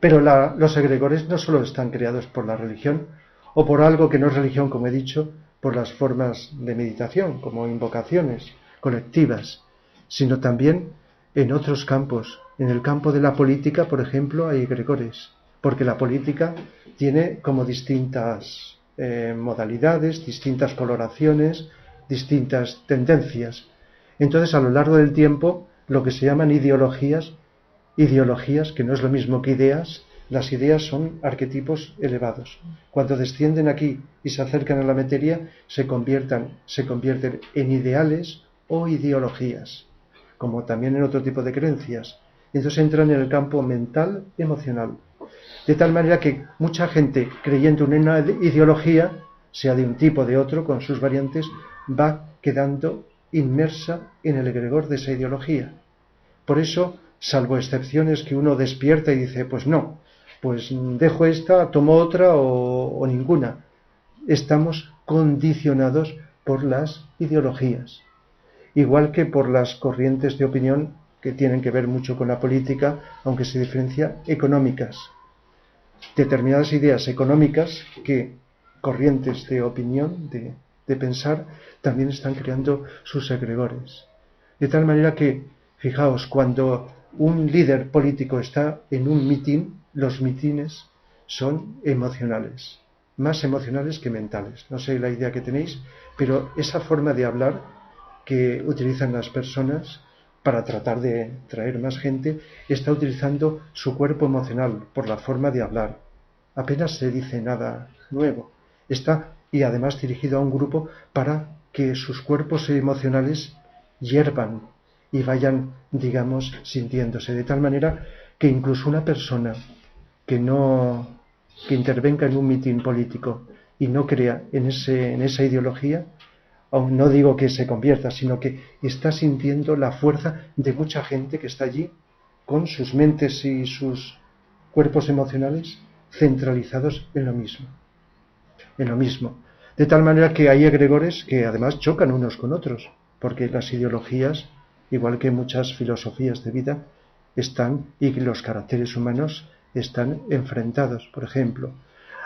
Pero los egregores no solo están creados por la religión o por algo que no es religión, como he dicho, por las formas de meditación, como invocaciones colectivas, sino también en otros campos. En el campo de la política, por ejemplo, hay egregores, porque la política tiene como distintas modalidades, distintas coloraciones, distintas tendencias. Entonces, a lo largo del tiempo, lo que se llaman ideologías, que no es lo mismo que ideas, las ideas son arquetipos elevados. Cuando descienden aquí y se acercan a la materia, se convierten en ideales o ideologías, como también en otro tipo de creencias. Entonces entran en el campo mental, emocional. De tal manera que mucha gente creyendo en una ideología, sea de un tipo o de otro, con sus variantes, va quedando inmersa en el egregor de esa ideología. Por eso, salvo excepciones que uno despierta y dice, pues no, pues dejo esta, tomo otra o ninguna. Estamos condicionados por las ideologías, igual que por las corrientes de opinión que tienen que ver mucho con la política, aunque se diferencia económicas. Determinadas ideas económicas que corrientes de opinión, de pensar, también están creando sus egregores. De tal manera que, fijaos, cuando un líder político está en un mitin, los mitines son emocionales, más emocionales que mentales. No sé la idea que tenéis, pero esa forma de hablar que utilizan las personas para tratar de traer más gente, está utilizando su cuerpo emocional por la forma de hablar. Apenas se dice nada nuevo. Está, y además dirigido a un grupo para que sus cuerpos emocionales hiervan y vayan, digamos, sintiéndose. De tal manera que incluso una persona que intervenga en un mitin político y no crea en esa ideología, aún no digo que se convierta, sino que está sintiendo la fuerza de mucha gente que está allí con sus mentes y sus cuerpos emocionales centralizados en lo mismo. En lo mismo. De tal manera que hay egregores que además chocan unos con otros, porque las ideologías, igual que muchas filosofías de vida, están, y los caracteres humanos están enfrentados. Por ejemplo,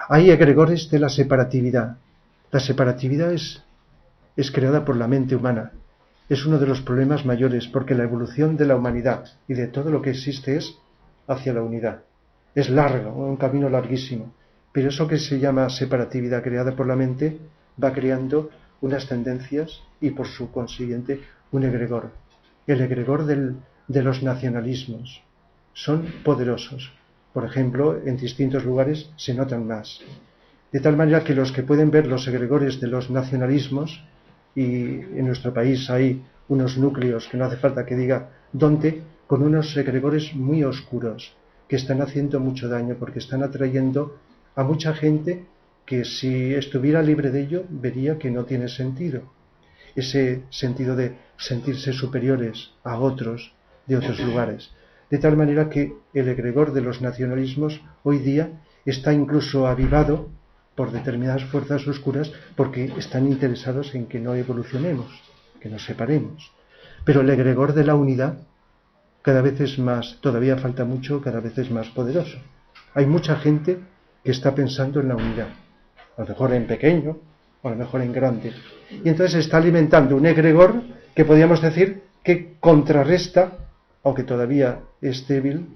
hay egregores de la separatividad. La separatividad es creada por la mente humana. Es uno de los problemas mayores, porque la evolución de la humanidad y de todo lo que existe es hacia la unidad. Es largo, un camino larguísimo, pero eso que se llama separatividad creada por la mente va creando unas tendencias y por su consiguiente un egregor. El egregor de los nacionalismos son poderosos. Por ejemplo, en distintos lugares se notan más. De tal manera que los que pueden ver los egregores de los nacionalismos, y en nuestro país hay unos núcleos que no hace falta que diga dónde, con unos egregores muy oscuros que están haciendo mucho daño porque están atrayendo a mucha gente que si estuviera libre de ello vería que no tiene sentido. Ese sentido de sentirse superiores a otros de otros lugares. De tal manera que el egregor de los nacionalismos hoy día está incluso avivado por determinadas fuerzas oscuras porque están interesados en que no evolucionemos, que nos separemos. Pero el egregor de la unidad cada vez es más, todavía falta mucho, cada vez es más poderoso. Hay mucha gente que está pensando en la unidad, a lo mejor en pequeño, o a lo mejor en grande. Y entonces está alimentando un egregor que podríamos decir que contrarresta, aunque todavía es débil,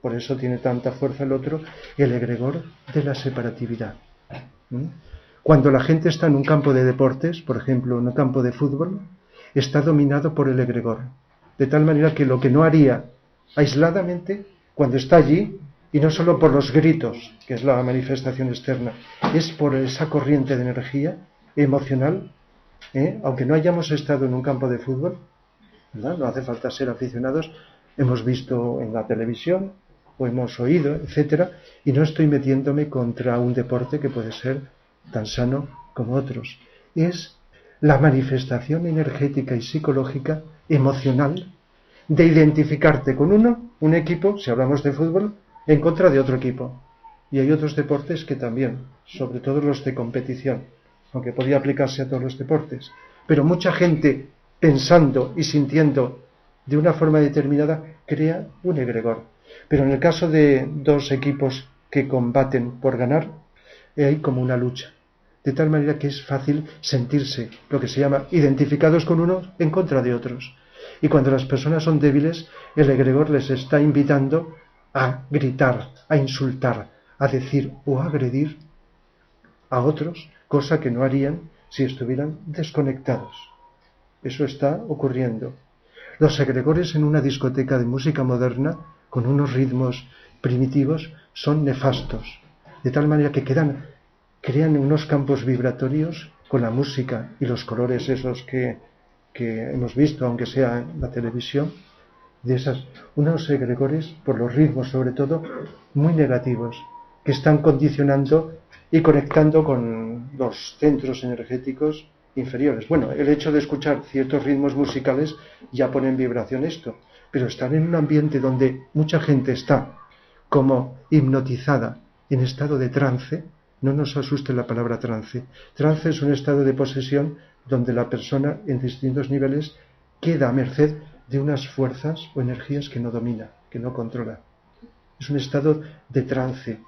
por eso tiene tanta fuerza el otro, el egregor de la separatividad. Cuando la gente está en un campo de deportes, por ejemplo, en un campo de fútbol, está dominado por el egregor. De tal manera que lo que no haría aisladamente, cuando está allí, y no solo por los gritos, que es la manifestación externa, es por esa corriente de energía emocional, aunque no hayamos estado en un campo de fútbol, ¿verdad? No hace falta ser aficionados, hemos visto en la televisión, o hemos oído, etcétera, y no estoy metiéndome contra un deporte que puede ser tan sano como otros. Es la manifestación energética y psicológica, emocional, de identificarte con un equipo, si hablamos de fútbol, en contra de otro equipo. Y hay otros deportes que también, sobre todo los de competición, aunque podría aplicarse a todos los deportes. Pero mucha gente pensando y sintiendo de una forma determinada crea un egregor. Pero en el caso de dos equipos que combaten por ganar, hay como una lucha. De tal manera que es fácil sentirse, lo que se llama, identificados con unos en contra de otros. Y cuando las personas son débiles, el egregor les está invitando a gritar, a insultar, a decir o a agredir a otros, cosa que no harían si estuvieran desconectados. Eso está ocurriendo. Los egregores en una discoteca de música moderna, con unos ritmos primitivos, son nefastos, de tal manera que crean unos campos vibratorios con la música y los colores esos que hemos visto, aunque sea en la televisión, de unos egregores, por los ritmos sobre todo, muy negativos, que están condicionando y conectando con los centros energéticos inferiores. Bueno, el hecho de escuchar ciertos ritmos musicales ya pone en vibración esto, pero estar en un ambiente donde mucha gente está como hipnotizada en estado de trance, no nos asuste la palabra trance. Trance es un estado de posesión donde la persona en distintos niveles queda a merced de unas fuerzas o energías que no domina, que no controla. Es un estado de trance,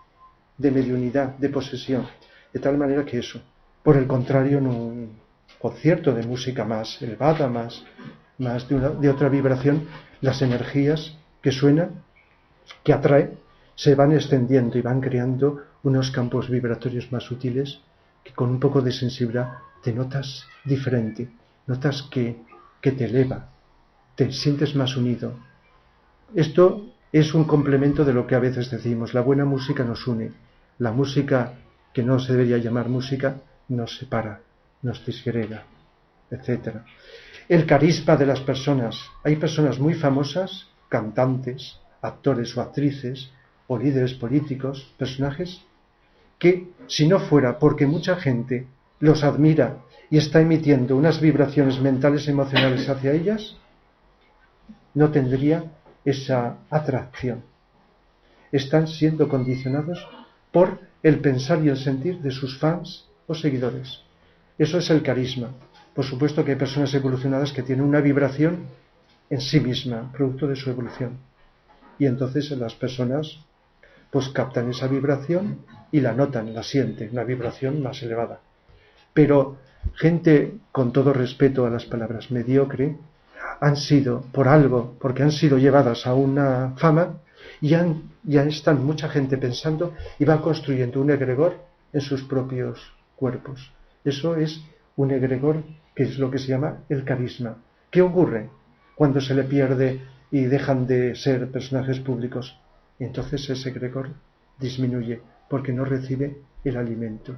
de mediunidad, de posesión, de tal manera que eso. Por el contrario, en un concierto de música más elevada, más de otra vibración, las energías que suenan, que atrae, se van extendiendo y van creando unos campos vibratorios más sutiles que con un poco de sensibilidad te notas diferente, notas que te eleva, te sientes más unido. Esto es un complemento de lo que a veces decimos, la buena música nos une, la música que no se debería llamar música nos separa, nos disgrega, etc. El carisma de las personas. Hay personas muy famosas, cantantes, actores o actrices, o líderes políticos, personajes, que si no fuera porque mucha gente los admira y está emitiendo unas vibraciones mentales y emocionales hacia ellas, no tendría esa atracción. Están siendo condicionados por el pensar y el sentir de sus fans o seguidores. Eso es el carisma. Por supuesto que hay personas evolucionadas que tienen una vibración en sí misma, producto de su evolución. Y entonces las personas pues captan esa vibración y la notan, la sienten, una vibración más elevada. Pero gente, con todo respeto a las palabras mediocre, han sido por algo, porque han sido llevadas a una fama y ya están mucha gente pensando y va construyendo un egregor en sus propios cuerpos. Eso es un egregor que es lo que se llama el carisma. ¿Qué ocurre cuando se le pierde y dejan de ser personajes públicos? Entonces ese egregor disminuye porque no recibe el alimento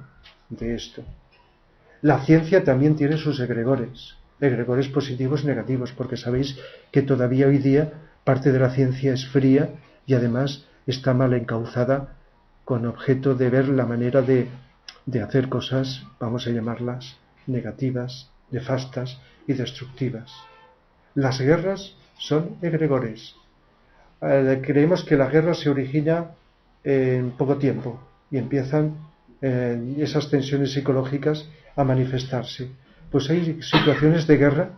de esto. La ciencia también tiene sus egregores positivos y negativos, porque sabéis que todavía hoy día parte de la ciencia es fría y además está mal encauzada con objeto de ver la manera de hacer cosas, vamos a llamarlas negativas, nefastas y destructivas. Las guerras son egregores. Creemos que la guerra se origina en poco tiempo y empiezan esas tensiones psicológicas a manifestarse. Pues hay situaciones de guerra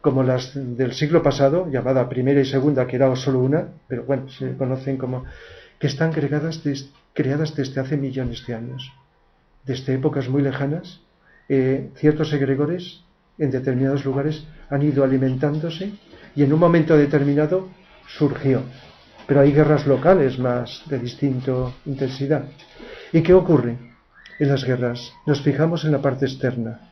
como las del siglo pasado, llamada Primera y Segunda, que era solo una, pero bueno, se conocen como que están creadas desde hace millones de años, desde épocas muy lejanas. Ciertos egregores en determinados lugares han ido alimentándose y en un momento determinado surgió. Pero hay guerras locales más de distinta intensidad. ¿Y qué ocurre en las guerras? Nos fijamos en la parte externa,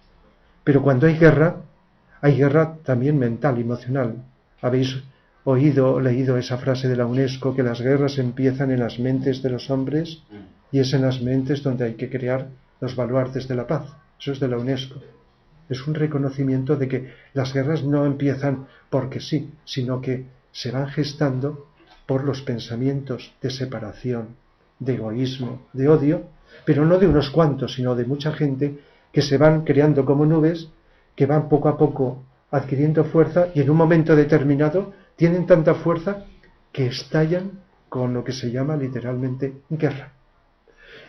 pero cuando hay guerra también mental, emocional. Habéis oído o leído esa frase de la UNESCO, que las guerras empiezan en las mentes de los hombres y es en las mentes donde hay que crear los baluartes de la paz. Eso es de la UNESCO. Es un reconocimiento de que las guerras no empiezan porque sí, sino que se van gestando por los pensamientos de separación, de egoísmo, de odio, pero no de unos cuantos, sino de mucha gente que se van creando como nubes, que van poco a poco adquiriendo fuerza y en un momento determinado tienen tanta fuerza que estallan con lo que se llama literalmente guerra.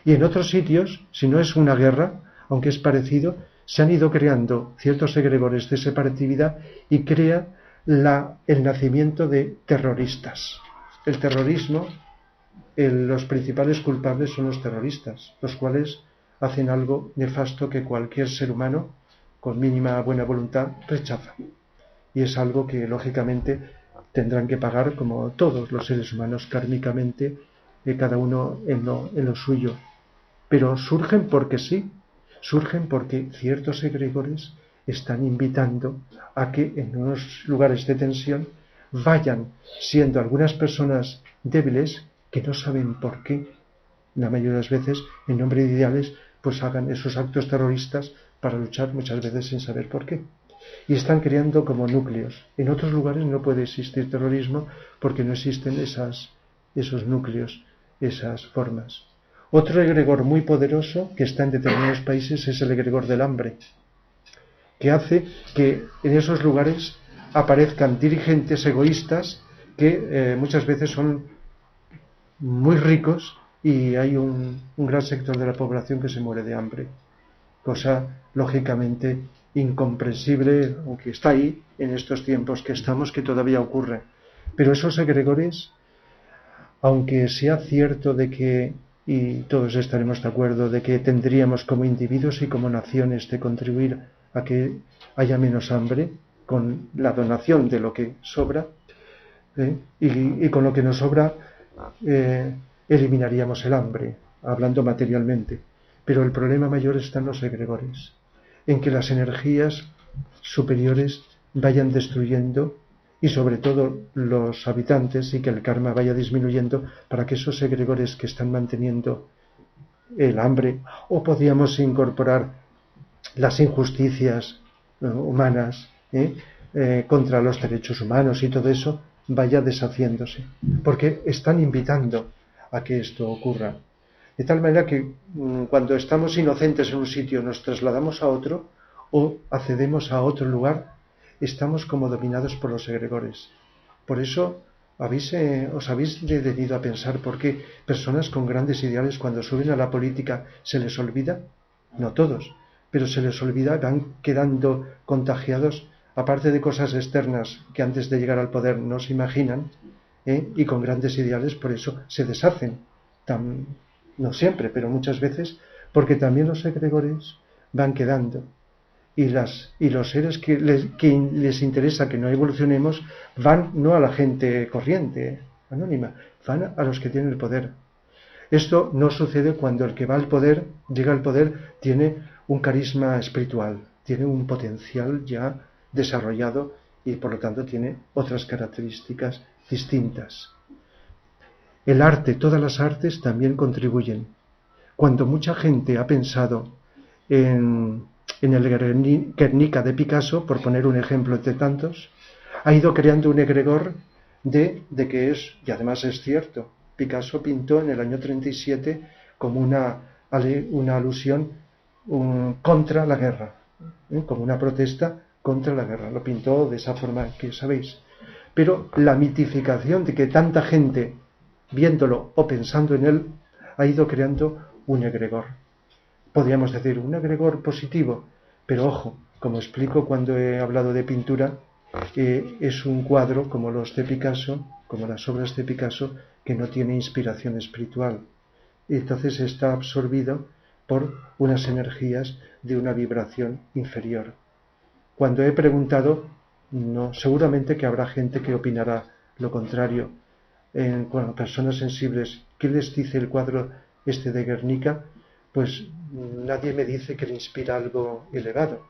Y en otros sitios, si no es una guerra, aunque es parecido, se han ido creando ciertos egregores de separatividad y crea el nacimiento de terroristas. El terrorismo, los principales culpables son los terroristas, los cuales hacen algo nefasto que cualquier ser humano con mínima buena voluntad rechaza. Y es algo que lógicamente tendrán que pagar, como todos los seres humanos, kármicamente, cada uno en lo suyo. Pero surgen porque sí, surgen porque ciertos egregores están invitando a que en unos lugares de tensión vayan siendo algunas personas débiles que no saben por qué, la mayoría de las veces, en nombre de ideales, pues hagan esos actos terroristas para luchar muchas veces sin saber por qué. Y están creando como núcleos. En otros lugares no puede existir terrorismo porque no existen esos núcleos, esas formas. Otro egregor muy poderoso que está en determinados países es el egregor del hambre, que hace que en esos lugares aparezcan dirigentes egoístas que muchas veces son muy ricos y hay un gran sector de la población que se muere de hambre, cosa lógicamente incomprensible, aunque está ahí en estos tiempos que estamos, que todavía ocurre. Pero esos egregores, aunque sea cierto de que, y todos estaremos de acuerdo, de que tendríamos como individuos y como naciones de contribuir a que haya menos hambre con la donación de lo que sobra, y con lo que nos sobra eliminaríamos el hambre, hablando materialmente. Pero el problema mayor está en los egregores, en que las energías superiores vayan destruyendo y sobre todo los habitantes, y que el karma vaya disminuyendo para que esos egregores que están manteniendo el hambre, o podríamos incorporar las injusticias humanas contra los derechos humanos y todo eso, vaya deshaciéndose, porque están invitando a que esto ocurra. De tal manera que cuando estamos inocentes en un sitio nos trasladamos a otro o accedemos a otro lugar, estamos como dominados por los egregores. Por eso os habéis detenido a pensar por qué personas con grandes ideales cuando suben a la política se les olvida, no todos, pero se les olvida, van quedando contagiados, aparte de cosas externas que antes de llegar al poder no se imaginan, y con grandes ideales, por eso se deshacen. No siempre, pero muchas veces, porque también los egregores van quedando. Y los seres que les interesa que no evolucionemos van no a la gente corriente, anónima, van a los que tienen el poder. Esto no sucede cuando el que va al poder, llega al poder, tiene un carisma espiritual, tiene un potencial ya desarrollado y por lo tanto tiene otras características distintas. El arte, todas las artes también contribuyen. Cuando mucha gente ha pensado en el Guernica de Picasso, por poner un ejemplo entre tantos, ha ido creando un egregor de que es, y además es cierto, Picasso pintó en el año 37 como una alusión contra la guerra, como una protesta contra la guerra. Lo pintó de esa forma que sabéis. Pero la mitificación de que tanta gente, viéndolo o pensando en él, ha ido creando un egregor. Podríamos decir un egregor positivo, pero ojo, como explico cuando he hablado de pintura, es un cuadro como los de Picasso, como las obras de Picasso, que no tiene inspiración espiritual. Y entonces está absorbido por unas energías de una vibración inferior. Cuando he preguntado, no, seguramente que habrá gente que opinará lo contrario. Bueno, personas sensibles, ¿qué les dice el cuadro este de Guernica? Pues nadie me dice que le inspira algo elevado.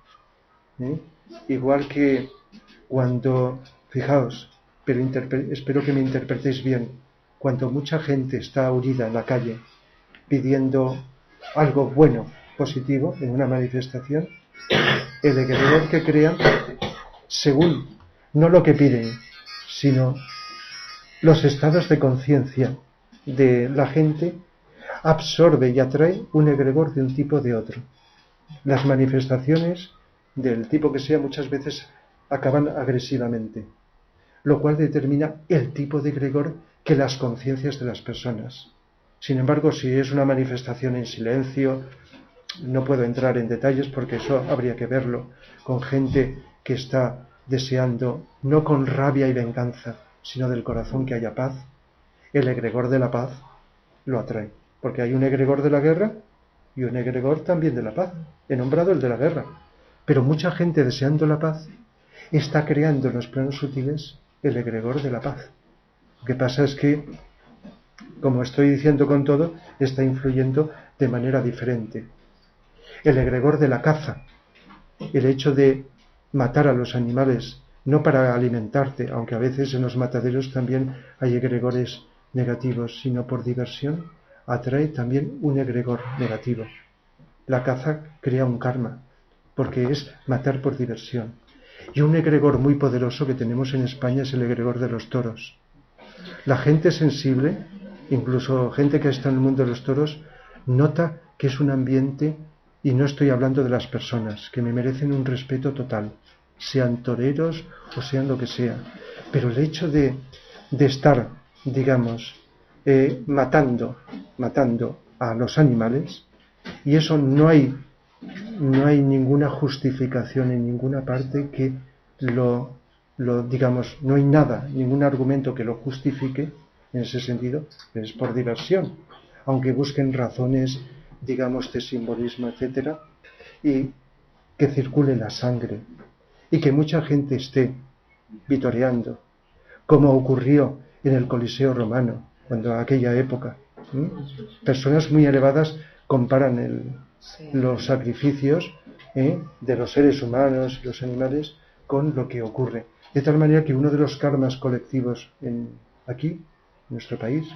Igual que cuando, fijaos, pero espero que me interpretéis bien, cuando mucha gente está huida en la calle pidiendo algo bueno, positivo, en una manifestación, el egregor que crean, según no lo que piden, sino los estados de conciencia de la gente, absorbe y atrae un egregor de un tipo o de otro. Las manifestaciones del tipo que sea muchas veces acaban agresivamente, lo cual determina el tipo de egregor que las conciencias de las personas. Sin embargo, si es una manifestación en silencio, no puedo entrar en detalles porque eso habría que verlo con gente que está deseando, no con rabia y venganza, sino del corazón que haya paz, el egregor de la paz lo atrae. Porque hay un egregor de la guerra y un egregor también de la paz. He nombrado el de la guerra. Pero mucha gente deseando la paz está creando en los planos sutiles el egregor de la paz. Lo que pasa es que, como estoy diciendo con todo, está influyendo de manera diferente. El egregor de la caza, el hecho de matar a los animales, no para alimentarte, aunque a veces en los mataderos también hay egregores negativos, sino por diversión, atrae también un egregor negativo. La caza crea un karma, porque es matar por diversión. Y un egregor muy poderoso que tenemos en España es el egregor de los toros. La gente sensible, incluso gente que está en el mundo de los toros, nota que es un ambiente, y no estoy hablando de las personas, que me merecen un respeto total, sean toreros o sean lo que sea. Pero el hecho de estar, digamos, matando a los animales, y eso no hay ninguna justificación en ninguna parte que digamos, no hay nada, ningún argumento que lo justifique en ese sentido, es por diversión, aunque busquen razones, digamos, de simbolismo, etcétera, y que circule la sangre y que mucha gente esté vitoreando, como ocurrió en el Coliseo romano, cuando aquella época. Personas muy elevadas comparan los sacrificios de los seres humanos y los animales con lo que ocurre. De tal manera que uno de los karmas colectivos aquí, en nuestro país,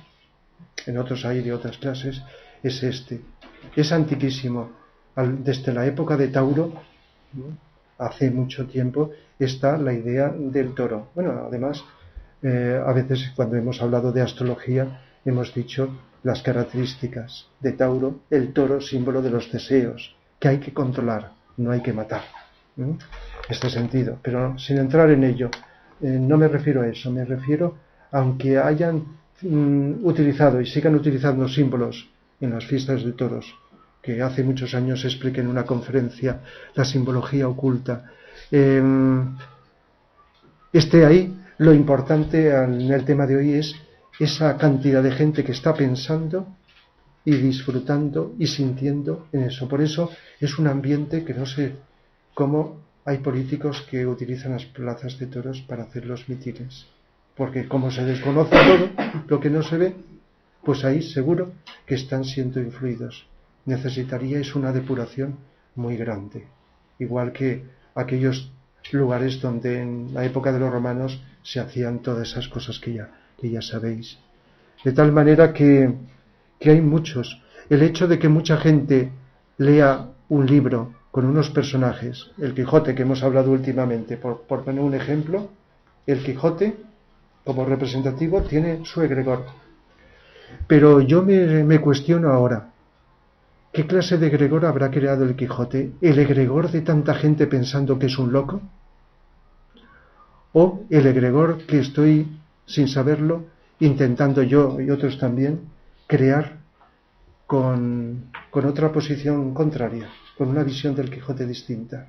en otros hay de otras clases, es este. Es antiquísimo. Desde la época de Tauro, hace mucho tiempo, está la idea del toro. Bueno, además, a veces cuando hemos hablado de astrología, hemos dicho las características de Tauro, el toro, símbolo de los deseos, que hay que controlar, no hay que matar. Este sentido, pero sin entrar en ello, no me refiero a eso, me refiero, aunque hayan utilizado y sigan utilizando símbolos en las fiestas de toros, que hace muchos años expliqué en una conferencia la simbología oculta, ahí, lo importante en el tema de hoy es esa cantidad de gente que está pensando y disfrutando y sintiendo en eso. Por eso es un ambiente que no sé cómo hay políticos que utilizan las plazas de toros para hacer los mítines, porque como se desconoce todo lo que no se ve, pues ahí seguro que están siendo influidos. Necesitaríais una depuración muy grande, igual que aquellos lugares donde en la época de los romanos se hacían todas esas cosas que ya sabéis. De tal manera que hay muchos. El hecho de que mucha gente lea un libro con unos personajes, el Quijote que hemos hablado últimamente, por poner un ejemplo, el Quijote como representativo tiene su egregor. Pero yo me cuestiono ahora, ¿qué clase de egregor habrá creado el Quijote? ¿El egregor de tanta gente pensando que es un loco? ¿O el egregor que estoy, sin saberlo, intentando yo y otros también, crear con otra posición contraria, con una visión del Quijote distinta?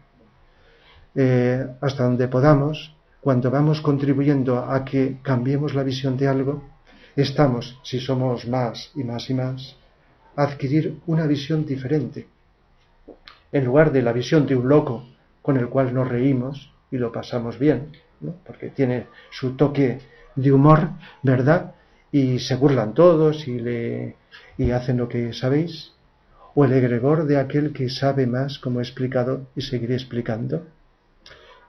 Hasta donde podamos, cuando vamos contribuyendo a que cambiemos la visión de algo, estamos, si somos más y más y más, a adquirir una visión diferente. En lugar de la visión de un loco con el cual nos reímos y lo pasamos bien, ¿no? Porque tiene su toque de humor, ¿verdad? Y se burlan todos y hacen lo que sabéis. O el egregor de aquel que sabe más, como he explicado y seguiré explicando,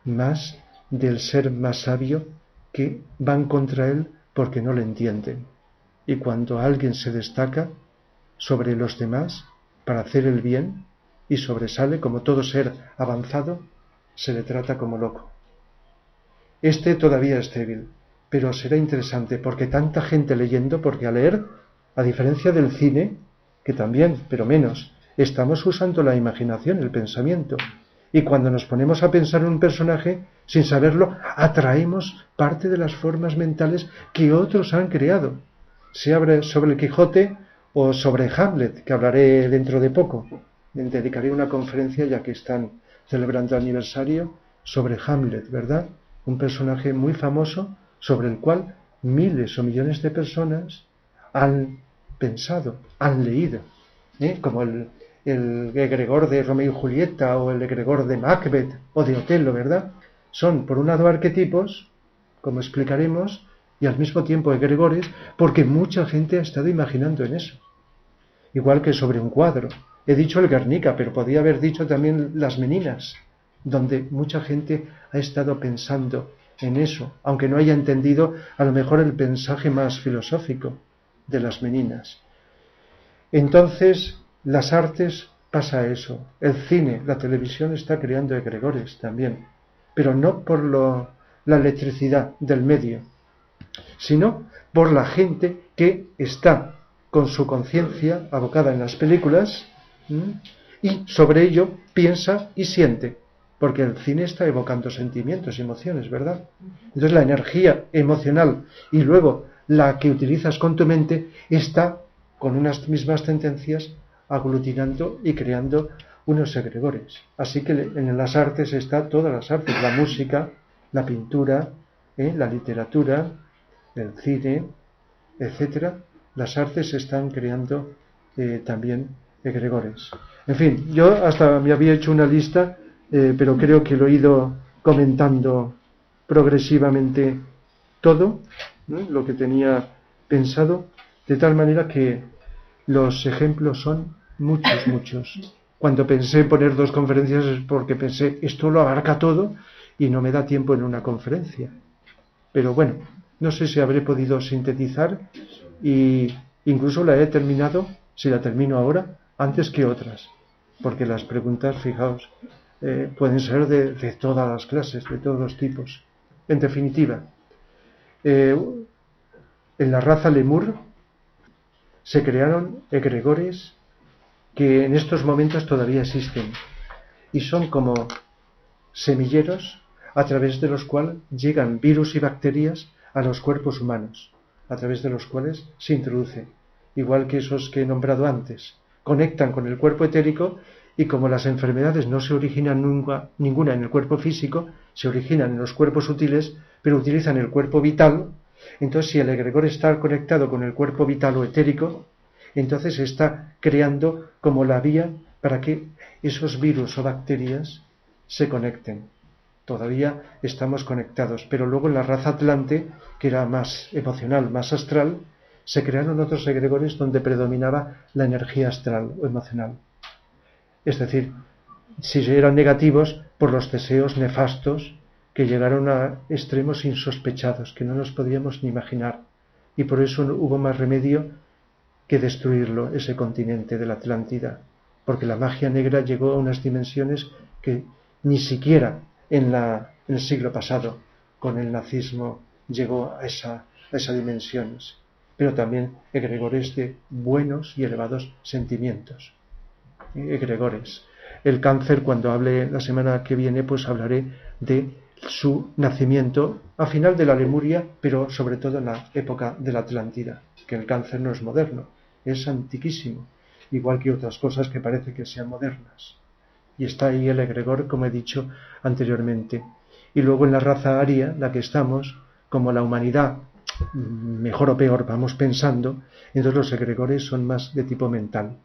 más del ser más sabio, que van contra él porque no le entienden. Y cuando alguien se destaca sobre los demás para hacer el bien y sobresale como todo ser avanzado, se le trata como loco. Este todavía es débil, pero será interesante porque tanta gente leyendo, porque al leer, a diferencia del cine, que también, pero menos, estamos usando la imaginación, el pensamiento. Y cuando nos ponemos a pensar en un personaje, sin saberlo, atraemos parte de las formas mentales que otros han creado. Sea sobre el Quijote o sobre Hamlet, que hablaré dentro de poco. Dedicaré una conferencia, ya que están celebrando el aniversario, sobre Hamlet, ¿verdad? Un personaje muy famoso sobre el cual miles o millones de personas han pensado, han leído, como el egregor de Romeo y Julieta o el egregor de Macbeth o de Otelo, ¿verdad? Son, por un lado, arquetipos, como explicaremos, y al mismo tiempo egregores, porque mucha gente ha estado imaginando en eso. Igual que sobre un cuadro. He dicho el Guernica, pero podía haber dicho también las Meninas, donde mucha gente ha estado pensando en eso, aunque no haya entendido a lo mejor el mensaje más filosófico de las Meninas. Entonces, las artes pasa eso. El cine, la televisión está creando egregores también, pero no por la electricidad del medio, sino por la gente que está con su conciencia abocada en las películas y sobre ello piensa y siente, porque el cine está evocando sentimientos y emociones, ¿verdad? Entonces la energía emocional y luego la que utilizas con tu mente está con unas mismas tendencias aglutinando y creando unos egregores. Así que en las artes está todas las artes, la música, la pintura, la literatura, el cine, etcétera. Las artes están creando también egregores. En fin, yo hasta me había hecho una lista, pero creo que lo he ido comentando progresivamente todo, lo que tenía pensado, De tal manera que los ejemplos son muchos, muchos. Cuando pensé en poner 2 conferencias es porque pensé, esto lo abarca todo y no me da tiempo en una conferencia. Pero bueno, no sé si habré podido sintetizar y incluso la he terminado, si la termino ahora, antes que otras. Porque las preguntas, fijaos, pueden ser de todas las clases, de todos los tipos. En definitiva, en la raza Lemur se crearon egregores que en estos momentos todavía existen y son como semilleros a través de los cuales llegan virus y bacterias a los cuerpos humanos, a través de los cuales se introduce, igual que esos que he nombrado antes, conectan con el cuerpo etérico y como las enfermedades no se originan ninguna en el cuerpo físico, se originan en los cuerpos sutiles, pero utilizan el cuerpo vital. Entonces, si el egregor está conectado con el cuerpo vital o etérico, entonces se está creando como la vía para que esos virus o bacterias se conecten. Todavía estamos conectados, pero luego en la raza Atlante, que era más emocional, más astral, se crearon otros egregores donde predominaba la energía astral o emocional. Es decir, si eran negativos por los deseos nefastos que llegaron a extremos insospechados, que no nos podíamos ni imaginar. Y por eso hubo más remedio que destruirlo, ese continente de la Atlántida, porque la magia negra llegó a unas dimensiones que ni siquiera en el siglo pasado, con el nazismo, llegó a esas dimensiones, pero también egregores de buenos y elevados sentimientos. Egregores. El cáncer, cuando hable la semana que viene, pues hablaré de su nacimiento a final de la Lemuria, pero sobre todo en la época de la Atlántida, que el cáncer no es moderno, es antiquísimo, igual que otras cosas que parece que sean modernas. Y está ahí el egregor, como he dicho anteriormente. Y luego en la raza aria, la que estamos, como la humanidad, mejor o peor, vamos pensando, entonces los egregores son más de tipo mental.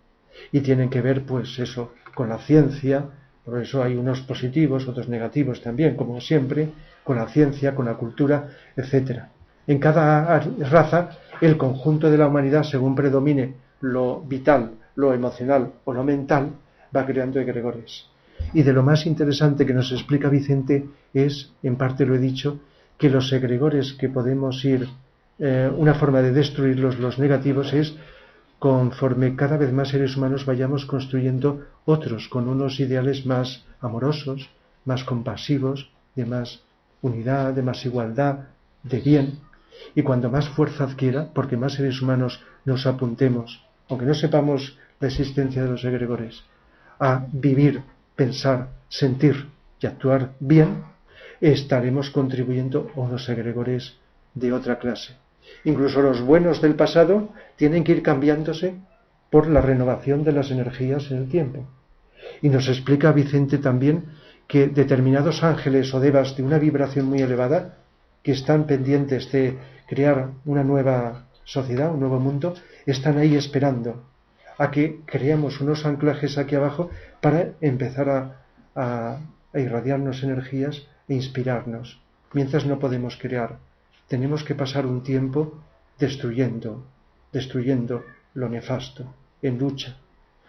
Y tienen que ver, pues eso, con la ciencia, por eso hay unos positivos, otros negativos también, como siempre, con la ciencia, con la cultura, etc. En cada raza, el conjunto de la humanidad, según predomine lo vital, lo emocional o lo mental, va creando egregores. Y de lo más interesante que nos explica Vicente es, en parte lo he dicho, que los egregores que podemos ir, una forma de destruirlos, los negativos, es conforme cada vez más seres humanos vayamos construyendo otros con unos ideales más amorosos, más compasivos, de más unidad, de más igualdad, de bien. Y cuando más fuerza adquiera, porque más seres humanos nos apuntemos, aunque no sepamos la existencia de los egregores, a vivir, pensar, sentir y actuar bien, estaremos contribuyendo a unos egregores de otra clase. Incluso los buenos del pasado tienen que ir cambiándose por la renovación de las energías en el tiempo. Y nos explica Vicente también que determinados ángeles o devas de una vibración muy elevada, que están pendientes de crear una nueva sociedad, un nuevo mundo, están ahí esperando a que creemos unos anclajes aquí abajo para empezar a irradiarnos energías e inspirarnos. Mientras no podemos crear, tenemos que pasar un tiempo destruyendo lo nefasto, en lucha,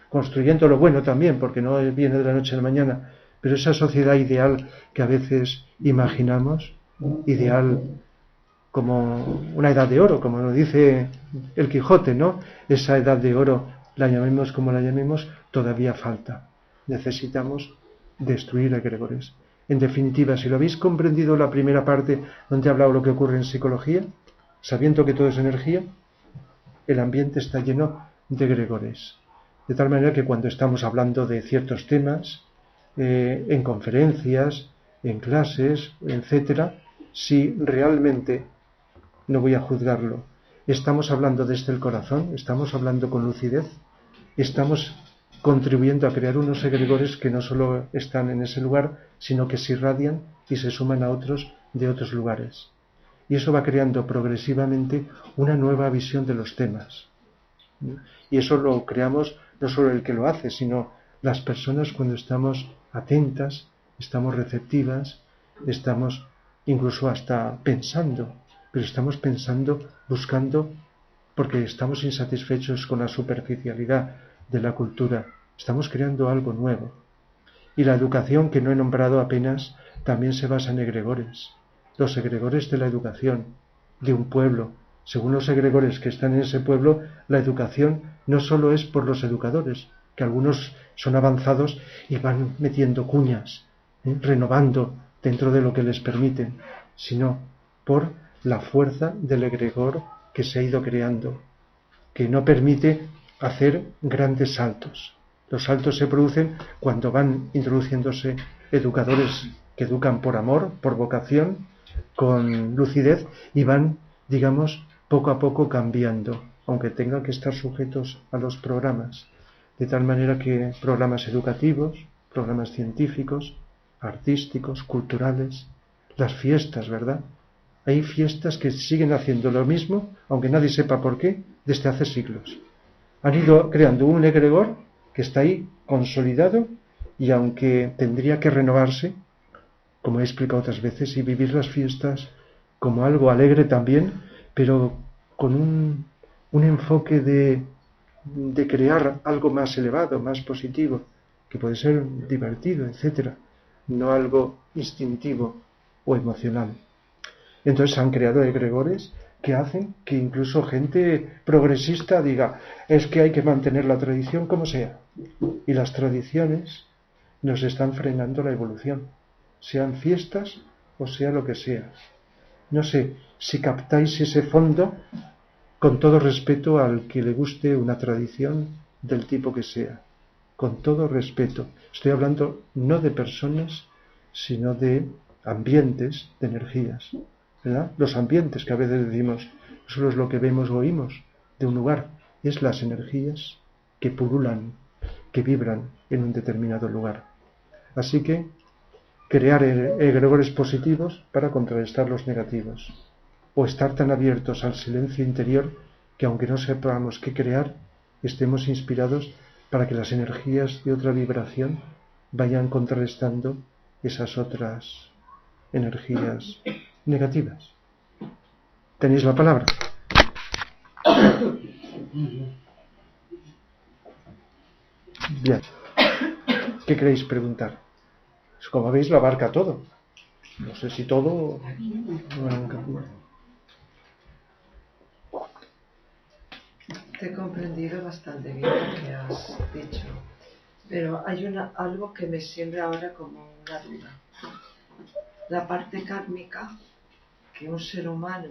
construyendo lo bueno también, porque no viene de la noche a la mañana, pero esa sociedad ideal que a veces imaginamos, ideal como una edad de oro, como lo dice el Quijote, ¿no? Esa edad de oro, la llamemos como la llamemos, todavía falta. Necesitamos destruir egregores. En definitiva, si lo habéis comprendido la primera parte donde he hablado de lo que ocurre en psicología, sabiendo que todo es energía, el ambiente está lleno de egregores. De tal manera que cuando estamos hablando de ciertos temas, en conferencias, en clases, etcétera, si realmente, no voy a juzgarlo, estamos hablando desde el corazón, estamos hablando con lucidez, estamos contribuyendo a crear unos egregores que no solo están en ese lugar, sino que se irradian y se suman a otros de otros lugares. Y eso va creando progresivamente una nueva visión de los temas. Y eso lo creamos no solo el que lo hace, sino las personas cuando estamos atentas, estamos receptivas, estamos incluso hasta pensando, pero estamos pensando, buscando porque estamos insatisfechos con la superficialidad de la cultura. Estamos creando algo nuevo. Y la educación, que no he nombrado apenas, también se basa en egregores. Los egregores de la educación de un pueblo. Según los egregores que están en ese pueblo, la educación no solo es por los educadores, que algunos son avanzados y van metiendo cuñas, renovando dentro de lo que les permiten, sino por la fuerza del egregor que se ha ido creando, que no permite hacer grandes saltos. Los saltos se producen cuando van introduciéndose educadores que educan por amor, por vocación, con lucidez, y van, digamos, poco a poco cambiando, aunque tengan que estar sujetos a los programas, de tal manera que programas educativos, programas científicos, artísticos, culturales, las fiestas, ¿verdad? Hay fiestas que siguen haciendo lo mismo, aunque nadie sepa por qué, desde hace siglos. Han ido creando un egregor que está ahí consolidado, y aunque tendría que renovarse, como he explicado otras veces, y vivir las fiestas como algo alegre también, pero con un enfoque de crear algo más elevado, más positivo, que puede ser divertido, etcétera, no algo instintivo o emocional. Entonces han creado egregores que hacen que incluso gente progresista diga, es que hay que mantener la tradición como sea. Y las tradiciones nos están frenando la evolución, sean fiestas o sea lo que sea. No sé si captáis ese fondo, con todo respeto al que le guste una tradición del tipo que sea. Con todo respeto. Estoy hablando no de personas, sino de ambientes, de energías, ¿verdad? Los ambientes que a veces decimos, no solo es lo que vemos o oímos de un lugar, es las energías que pululan, que vibran en un determinado lugar. Así que crear egregores positivos para contrarrestar los negativos, o estar tan abiertos al silencio interior que, aunque no sepamos qué crear, estemos inspirados para que las energías de otra vibración vayan contrarrestando esas otras energías negativas. ¿Tenéis la palabra? Bien. ¿Qué queréis preguntar? Como veis, lo abarca todo. No sé si todo... Te he comprendido bastante bien lo que has dicho, pero hay algo que me siembra ahora como una duda. La parte kármica que un ser humano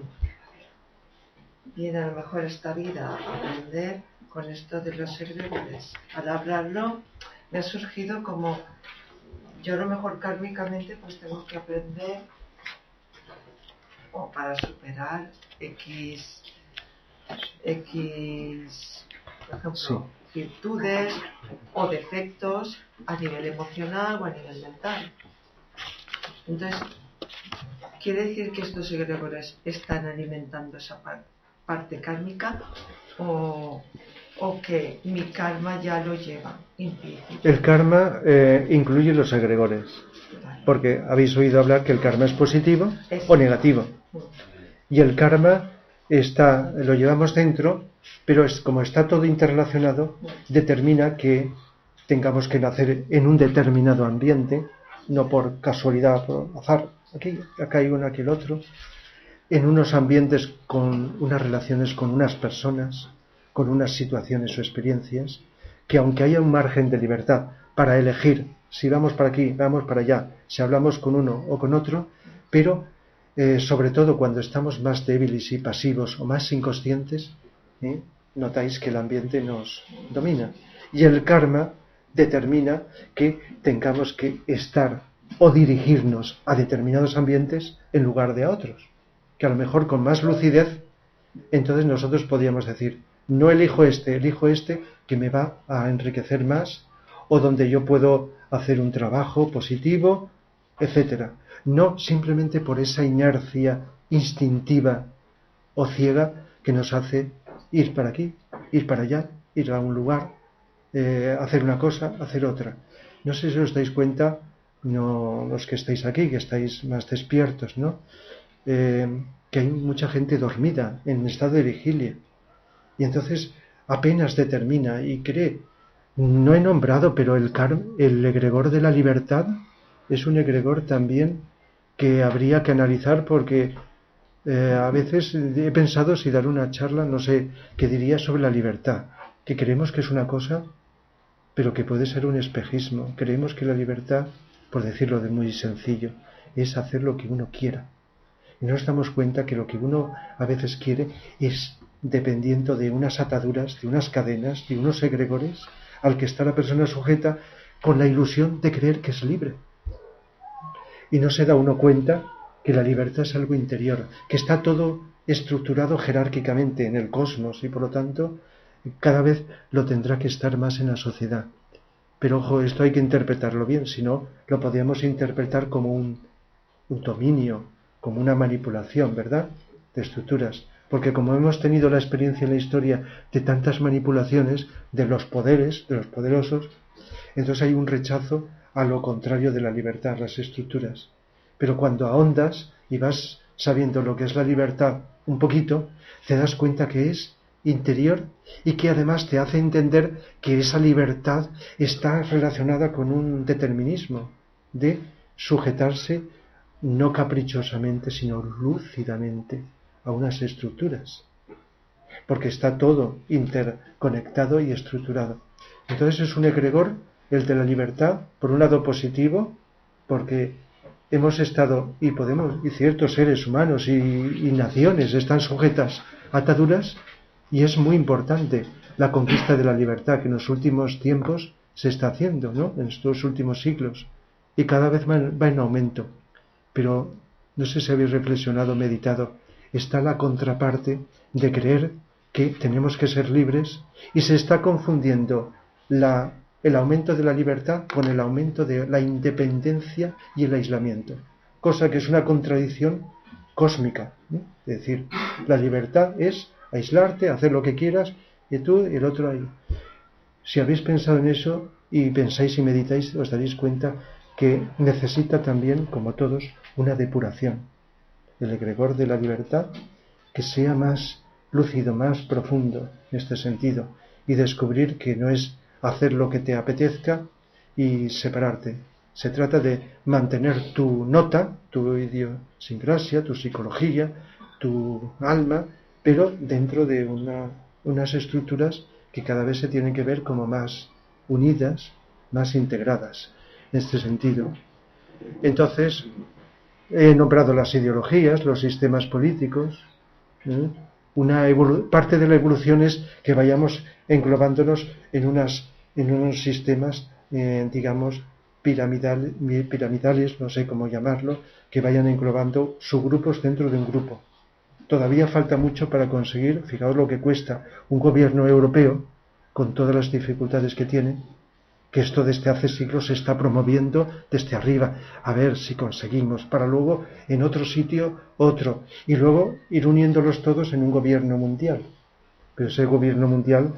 viene a lo mejor esta vida a aprender con esto de los egregores. Al hablarlo me ha surgido como yo a lo mejor kármicamente pues tengo que aprender o para superar X, por ejemplo, sí, virtudes o defectos a nivel emocional o a nivel mental. Entonces, ¿quiere decir que estos egregores están alimentando esa parte kármica o que mi karma ya lo lleva implícito? El karma incluye los egregores, porque habéis oído hablar que el karma es positivo o negativo. Y el karma lo llevamos dentro, pero como está todo interrelacionado, determina que tengamos que nacer en un determinado ambiente, no por casualidad, por azar, acá hay uno, aquí el otro, en unos ambientes con unas relaciones con unas personas, con unas situaciones o experiencias, que aunque haya un margen de libertad para elegir si vamos para aquí, vamos para allá, si hablamos con uno o con otro, pero sobre todo cuando estamos más débiles y pasivos o más inconscientes, notáis que el ambiente nos domina. Y el karma determina que tengamos que estar o dirigirnos a determinados ambientes en lugar de a otros. Que a lo mejor con más lucidez, entonces nosotros podríamos decir, no elijo este que me va a enriquecer más, o donde yo puedo hacer un trabajo positivo, etcétera. No simplemente por esa inercia instintiva o ciega que nos hace ir para aquí, ir para allá, ir a un lugar, hacer una cosa, hacer otra. No sé si os dais cuenta, no los que estáis aquí, que estáis más despiertos, ¿no? Que hay mucha gente dormida, en estado de vigilia. Y entonces apenas determina y cree. No he nombrado, pero el egregor de la libertad es un egregor también que habría que analizar, porque a veces he pensado si dar una charla, no sé, qué diría sobre la libertad, que creemos que es una cosa, pero que puede ser un espejismo. Creemos que la libertad, por decirlo de muy sencillo, es hacer lo que uno quiera. Y no nos damos cuenta que lo que uno a veces quiere es dependiendo de unas ataduras, de unas cadenas, de unos egregores al que está la persona sujeta con la ilusión de creer que es libre. Y no se da uno cuenta que la libertad es algo interior, que está todo estructurado jerárquicamente en el cosmos y por lo tanto cada vez lo tendrá que estar más en la sociedad. Pero ojo, esto hay que interpretarlo bien, si no lo podríamos interpretar como un dominio, como una manipulación, ¿verdad?, de estructuras. Porque como hemos tenido la experiencia en la historia de tantas manipulaciones de los poderes, de los poderosos, entonces hay un rechazo a lo contrario de la libertad, las estructuras. Pero cuando ahondas y vas sabiendo lo que es la libertad un poquito, te das cuenta que es interior y que además te hace entender que esa libertad está relacionada con un determinismo de sujetarse no caprichosamente, sino lúcidamente a unas estructuras, porque está todo interconectado y estructurado. Entonces es un egregor, el de la libertad, por un lado positivo, porque hemos estado, y ciertos seres humanos y naciones están sujetas a ataduras, y es muy importante la conquista de la libertad que en los últimos tiempos se está haciendo, ¿no?, en estos últimos siglos, y cada vez va en aumento. Pero no sé si habéis reflexionado, meditado, está la contraparte de creer que tenemos que ser libres y se está confundiendo el aumento de la libertad con el aumento de la independencia y el aislamiento, cosa que es una contradicción cósmica, ¿no? Es decir, la libertad es aislarte, hacer lo que quieras y tú y el otro ahí. Si habéis pensado en eso y pensáis y meditáis, os daréis cuenta que necesita también, como todos, una depuración. El egregor de la libertad que sea más lúcido, más profundo en este sentido, y descubrir que no es hacer lo que te apetezca y separarte. Se trata de mantener tu nota, tu idiosincrasia, tu psicología, tu alma, pero dentro de unas estructuras que cada vez se tienen que ver como más unidas, más integradas, en este sentido. Entonces, he nombrado las ideologías, los sistemas políticos. Parte de la evolución es que vayamos englobándonos en unos sistemas, digamos, piramidales, no sé cómo llamarlo, que vayan englobando subgrupos dentro de un grupo. Todavía falta mucho para conseguir, fijaos lo que cuesta un gobierno europeo, con todas las dificultades que tiene, que esto desde hace siglos se está promoviendo desde arriba, a ver si conseguimos, para luego en otro sitio otro, y luego ir uniéndolos todos en un gobierno mundial. Pero ese gobierno mundial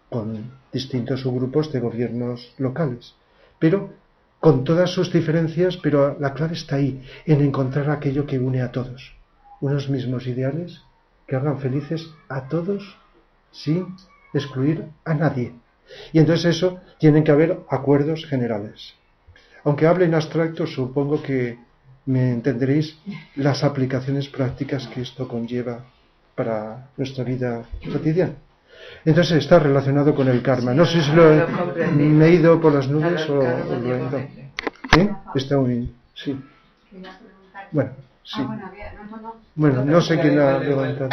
con distintos subgrupos de gobiernos locales, pero con todas sus diferencias, pero la clave está ahí, en encontrar aquello que une a todos, unos mismos ideales que hagan felices a todos sin excluir a nadie. Y entonces eso, tienen que haber acuerdos generales. Aunque hable en abstracto, supongo que me entenderéis las aplicaciones prácticas que esto conlleva para nuestra vida cotidiana. Entonces está relacionado con el karma. No sé si me he ido por las nubes o lo he ido. Está muy... Sí. Bueno, sí. Bueno, no sé quién ha levantado.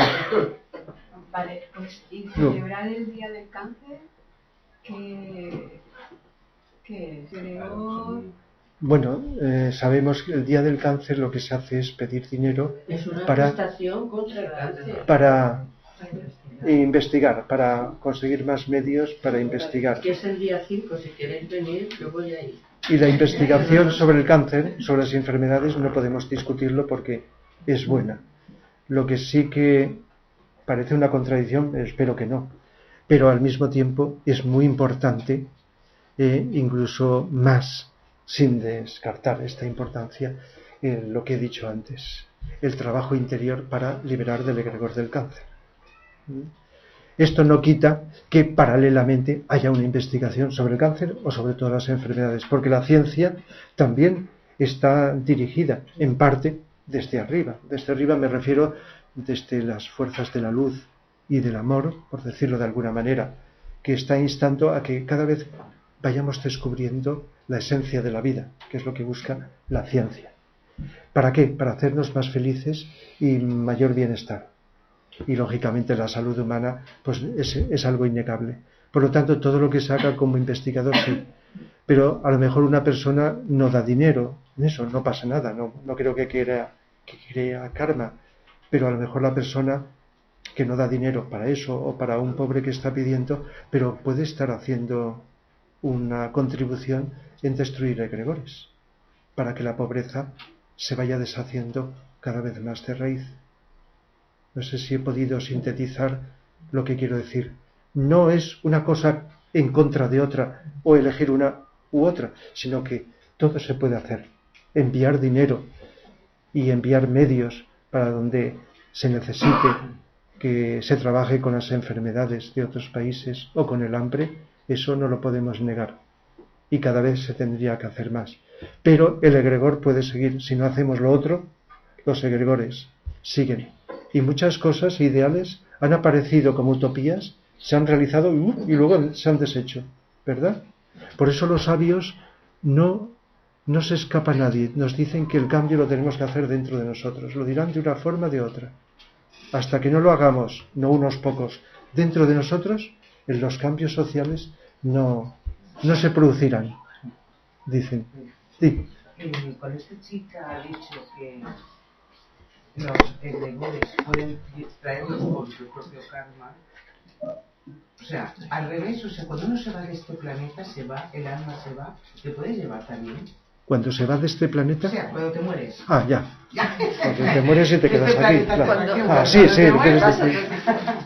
Vale, pues y celebrar el Día del Cáncer, ¿qué es? Bueno, sabemos que el Día del Cáncer lo que se hace es pedir dinero prestación contra el cáncer. Para investigar, para conseguir más medios para investigar. Que es el día 5, si queréis venir, yo voy a ir. Y la investigación sobre el cáncer, sobre las enfermedades, no podemos discutirlo porque es buena. Lo que sí que parece una contradicción, espero que no, pero al mismo tiempo es muy importante, incluso más, sin descartar esta importancia, lo que he dicho antes, el trabajo interior para liberar del egregor del cáncer. Esto no quita que paralelamente haya una investigación sobre el cáncer o sobre todas las enfermedades, porque la ciencia también está dirigida en parte desde arriba. Desde arriba me refiero desde las fuerzas de la luz y del amor, por decirlo de alguna manera, que está instando a que cada vez vayamos descubriendo la esencia de la vida, que es lo que busca la ciencia. ¿Para qué? Para hacernos más felices y mayor bienestar. Y lógicamente la salud humana pues es algo innegable. Por lo tanto, todo lo que se haga como investigador sí. Pero a lo mejor una persona no da dinero, eso no pasa nada, no creo que crea karma, pero a lo mejor la persona que no da dinero para eso o para un pobre que está pidiendo, pero puede estar haciendo una contribución en destruir egregores para que la pobreza se vaya deshaciendo cada vez más de raíz. No sé si he podido sintetizar lo que quiero decir. No es una cosa en contra de otra o elegir una u otra, sino que todo se puede hacer. Enviar dinero y enviar medios para donde se necesite que se trabaje con las enfermedades de otros países o con el hambre, eso no lo podemos negar. Y cada vez se tendría que hacer más. Pero el egregor puede seguir. Si no hacemos lo otro, los egregores siguen. Y muchas cosas ideales han aparecido como utopías, se han realizado y luego se han deshecho, ¿verdad? Por eso los sabios no se escapa nadie. Nos dicen que el cambio lo tenemos que hacer dentro de nosotros. Lo dirán de una forma o de otra. Hasta que no lo hagamos, no unos pocos, dentro de nosotros, en los cambios sociales no se producirán, dicen. Sí. Cuando esta chica ha dicho que los egregores pueden traernos por su propio karma, o sea, al revés, o sea, cuando uno se va de este planeta, se va, el alma se va, ¿te puedes llevar también? Cuando se va de este planeta. O sea, cuando te mueres. Ah, ya. Cuando te mueres y te quedas aquí. Claro. Sí,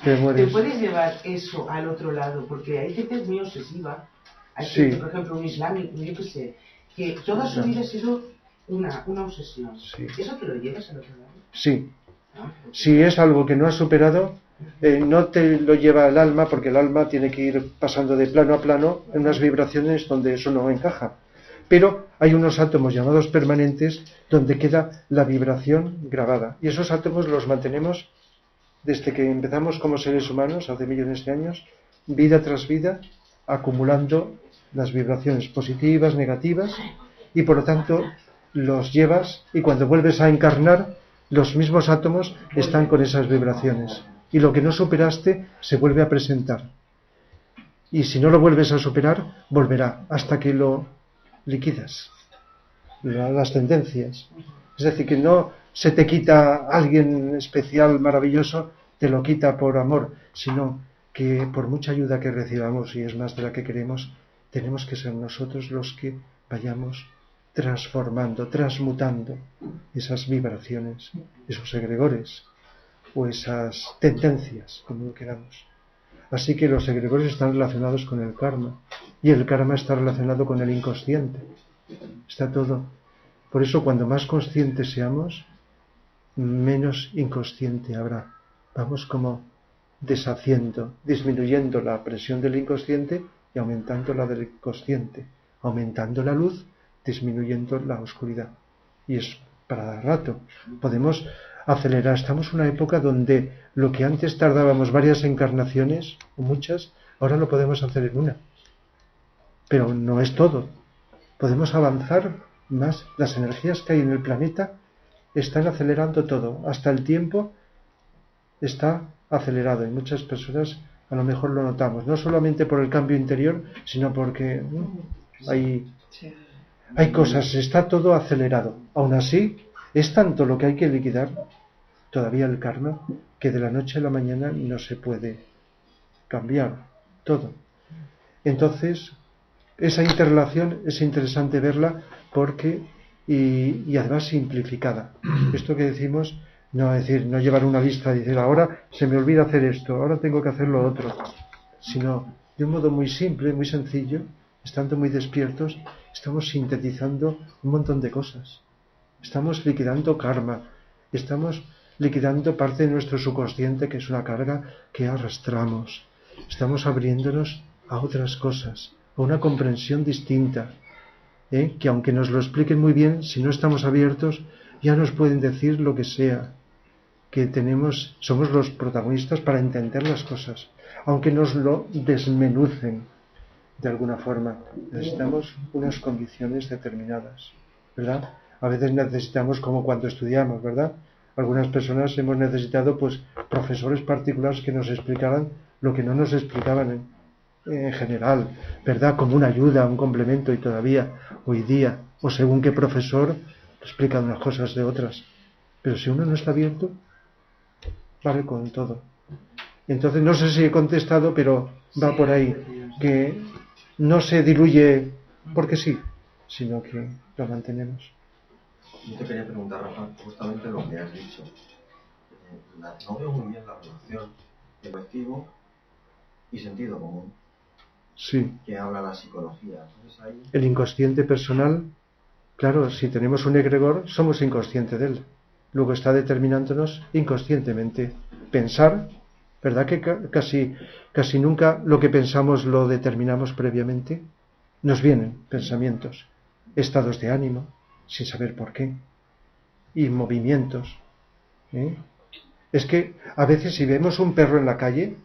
te mueres. Te puedes llevar eso al otro lado, porque hay gente muy obsesiva. Hay gente, por ejemplo, un islámico, yo qué sé, que toda su vida ha sido una obsesión. Sí. ¿Eso te lo llevas al otro lado? Sí. Si es algo que no has superado, no te lo lleva el alma, porque el alma tiene que ir pasando de plano a plano en unas vibraciones donde eso no encaja. Pero hay unos átomos llamados permanentes donde queda la vibración grabada. Y esos átomos los mantenemos desde que empezamos como seres humanos, hace millones de años, vida tras vida, acumulando las vibraciones positivas, negativas, y por lo tanto los llevas, y cuando vuelves a encarnar, los mismos átomos están con esas vibraciones. Y lo que no superaste se vuelve a presentar. Y si no lo vuelves a superar, volverá hasta que lo liquidas. Las tendencias. Es decir, que no se te quita alguien especial, maravilloso, te lo quita por amor, sino que por mucha ayuda que recibamos, y es más de la que queremos, tenemos que ser nosotros los que vayamos transformando, transmutando esas vibraciones, esos egregores o esas tendencias, como lo queramos. Así que los egregores están relacionados con el karma, y el karma está relacionado con el inconsciente. Está todo. Por eso, cuando más conscientes seamos, menos inconsciente habrá. Vamos como deshaciendo, disminuyendo la presión del inconsciente y aumentando la del consciente, aumentando la luz, disminuyendo la oscuridad. Y es para rato. Podemos acelerar. Estamos en una época donde lo que antes tardábamos varias encarnaciones, o muchas, ahora lo podemos hacer en una. Pero no es todo. Podemos avanzar más. Las energías que hay en el planeta están acelerando todo. Hasta el tiempo está acelerado. Y muchas personas a lo mejor lo notamos. No solamente por el cambio interior, sino porque hay cosas. Está todo acelerado. Aún así, es tanto lo que hay que liquidar, todavía el karma, que de la noche a la mañana no se puede cambiar todo. Entonces, esa interrelación es interesante verla porque y además simplificada. Esto que decimos, no llevar una lista y decir ahora se me olvida hacer esto, ahora tengo que hacer lo otro, sino de un modo muy simple, muy sencillo, estando muy despiertos, estamos sintetizando un montón de cosas. Estamos liquidando karma, estamos liquidando parte de nuestro subconsciente, que es una carga que arrastramos. Estamos abriéndonos a otras cosas, a una comprensión distinta, que aunque nos lo expliquen muy bien, si no estamos abiertos, ya nos pueden decir lo que sea, que somos los protagonistas para entender las cosas, aunque nos lo desmenucen de alguna forma. Necesitamos unas condiciones determinadas, ¿verdad? A veces necesitamos, como cuando estudiamos, ¿verdad? Algunas personas hemos necesitado pues profesores particulares que nos explicaran lo que no nos explicaban en general, ¿verdad? Como una ayuda, un complemento, y todavía hoy día, o según qué profesor explica unas cosas de otras. Pero si uno no está abierto, vale con todo. Entonces no sé si he contestado, pero va por ahí, que no se diluye porque sí, sino que lo mantenemos. Yo te quería preguntar, Rafa, justamente lo que has dicho. No veo muy bien la relación de colectivo y sentido común, Sí. que habla la psicología. Entonces, ahí... El inconsciente personal, claro, si tenemos un egregor, somos inconscientes de él. Luego está determinándonos inconscientemente. Pensar, ¿verdad que casi nunca lo que pensamos lo determinamos previamente? Nos vienen pensamientos, estados de ánimo, sin saber por qué, y movimientos. Es que a veces si vemos un perro en la calle,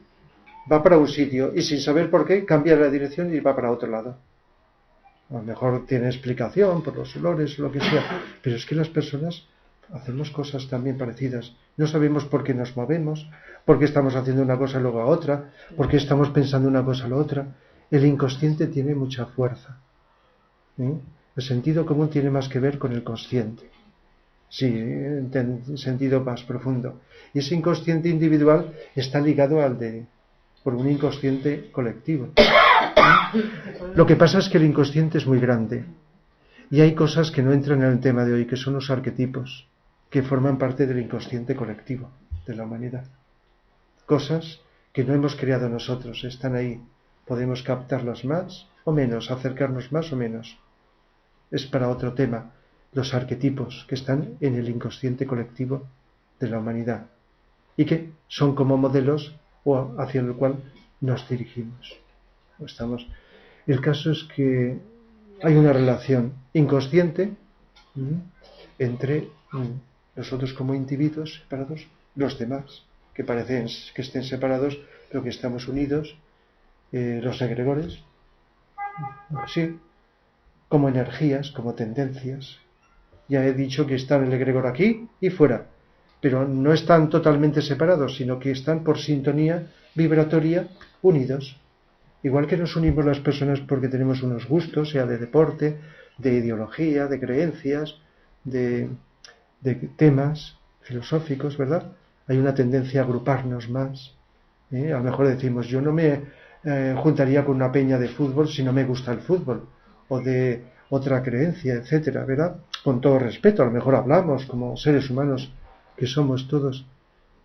va para un sitio y sin saber por qué cambia la dirección y va para otro lado. A lo mejor tiene explicación por los olores, lo que sea, pero es que las personas hacemos cosas también parecidas. No sabemos por qué nos movemos, por qué estamos haciendo una cosa y luego a otra, por qué estamos pensando una cosa a la otra. El inconsciente tiene mucha fuerza. El sentido común tiene más que ver con el consciente. Sí, en sentido más profundo. Y ese inconsciente individual está ligado por un inconsciente colectivo. Lo que pasa es que el inconsciente es muy grande y hay cosas que no entran en el tema de hoy, que son los arquetipos, que forman parte del inconsciente colectivo de la humanidad. Cosas que no hemos creado nosotros, están ahí. Podemos captarlas más o menos, acercarnos más o menos. Es para otro tema, los arquetipos que están en el inconsciente colectivo de la humanidad y que son como modelos o hacia el cual nos dirigimos. El caso es que hay una relación inconsciente entre nosotros como individuos separados, los demás, que parecen que estén separados, pero que estamos unidos, los egregores, sí, como energías, como tendencias. Ya he dicho que está el egregor aquí y fuera, pero no están totalmente separados, sino que están por sintonía vibratoria unidos. Igual que nos unimos las personas porque tenemos unos gustos, sea de deporte, de ideología, de creencias, de temas filosóficos, ¿verdad? Hay una tendencia a agruparnos más. A lo mejor decimos, yo no me juntaría con una peña de fútbol si no me gusta el fútbol, o de otra creencia, etcétera, ¿verdad? Con todo respeto, a lo mejor hablamos como seres humanos que somos todos.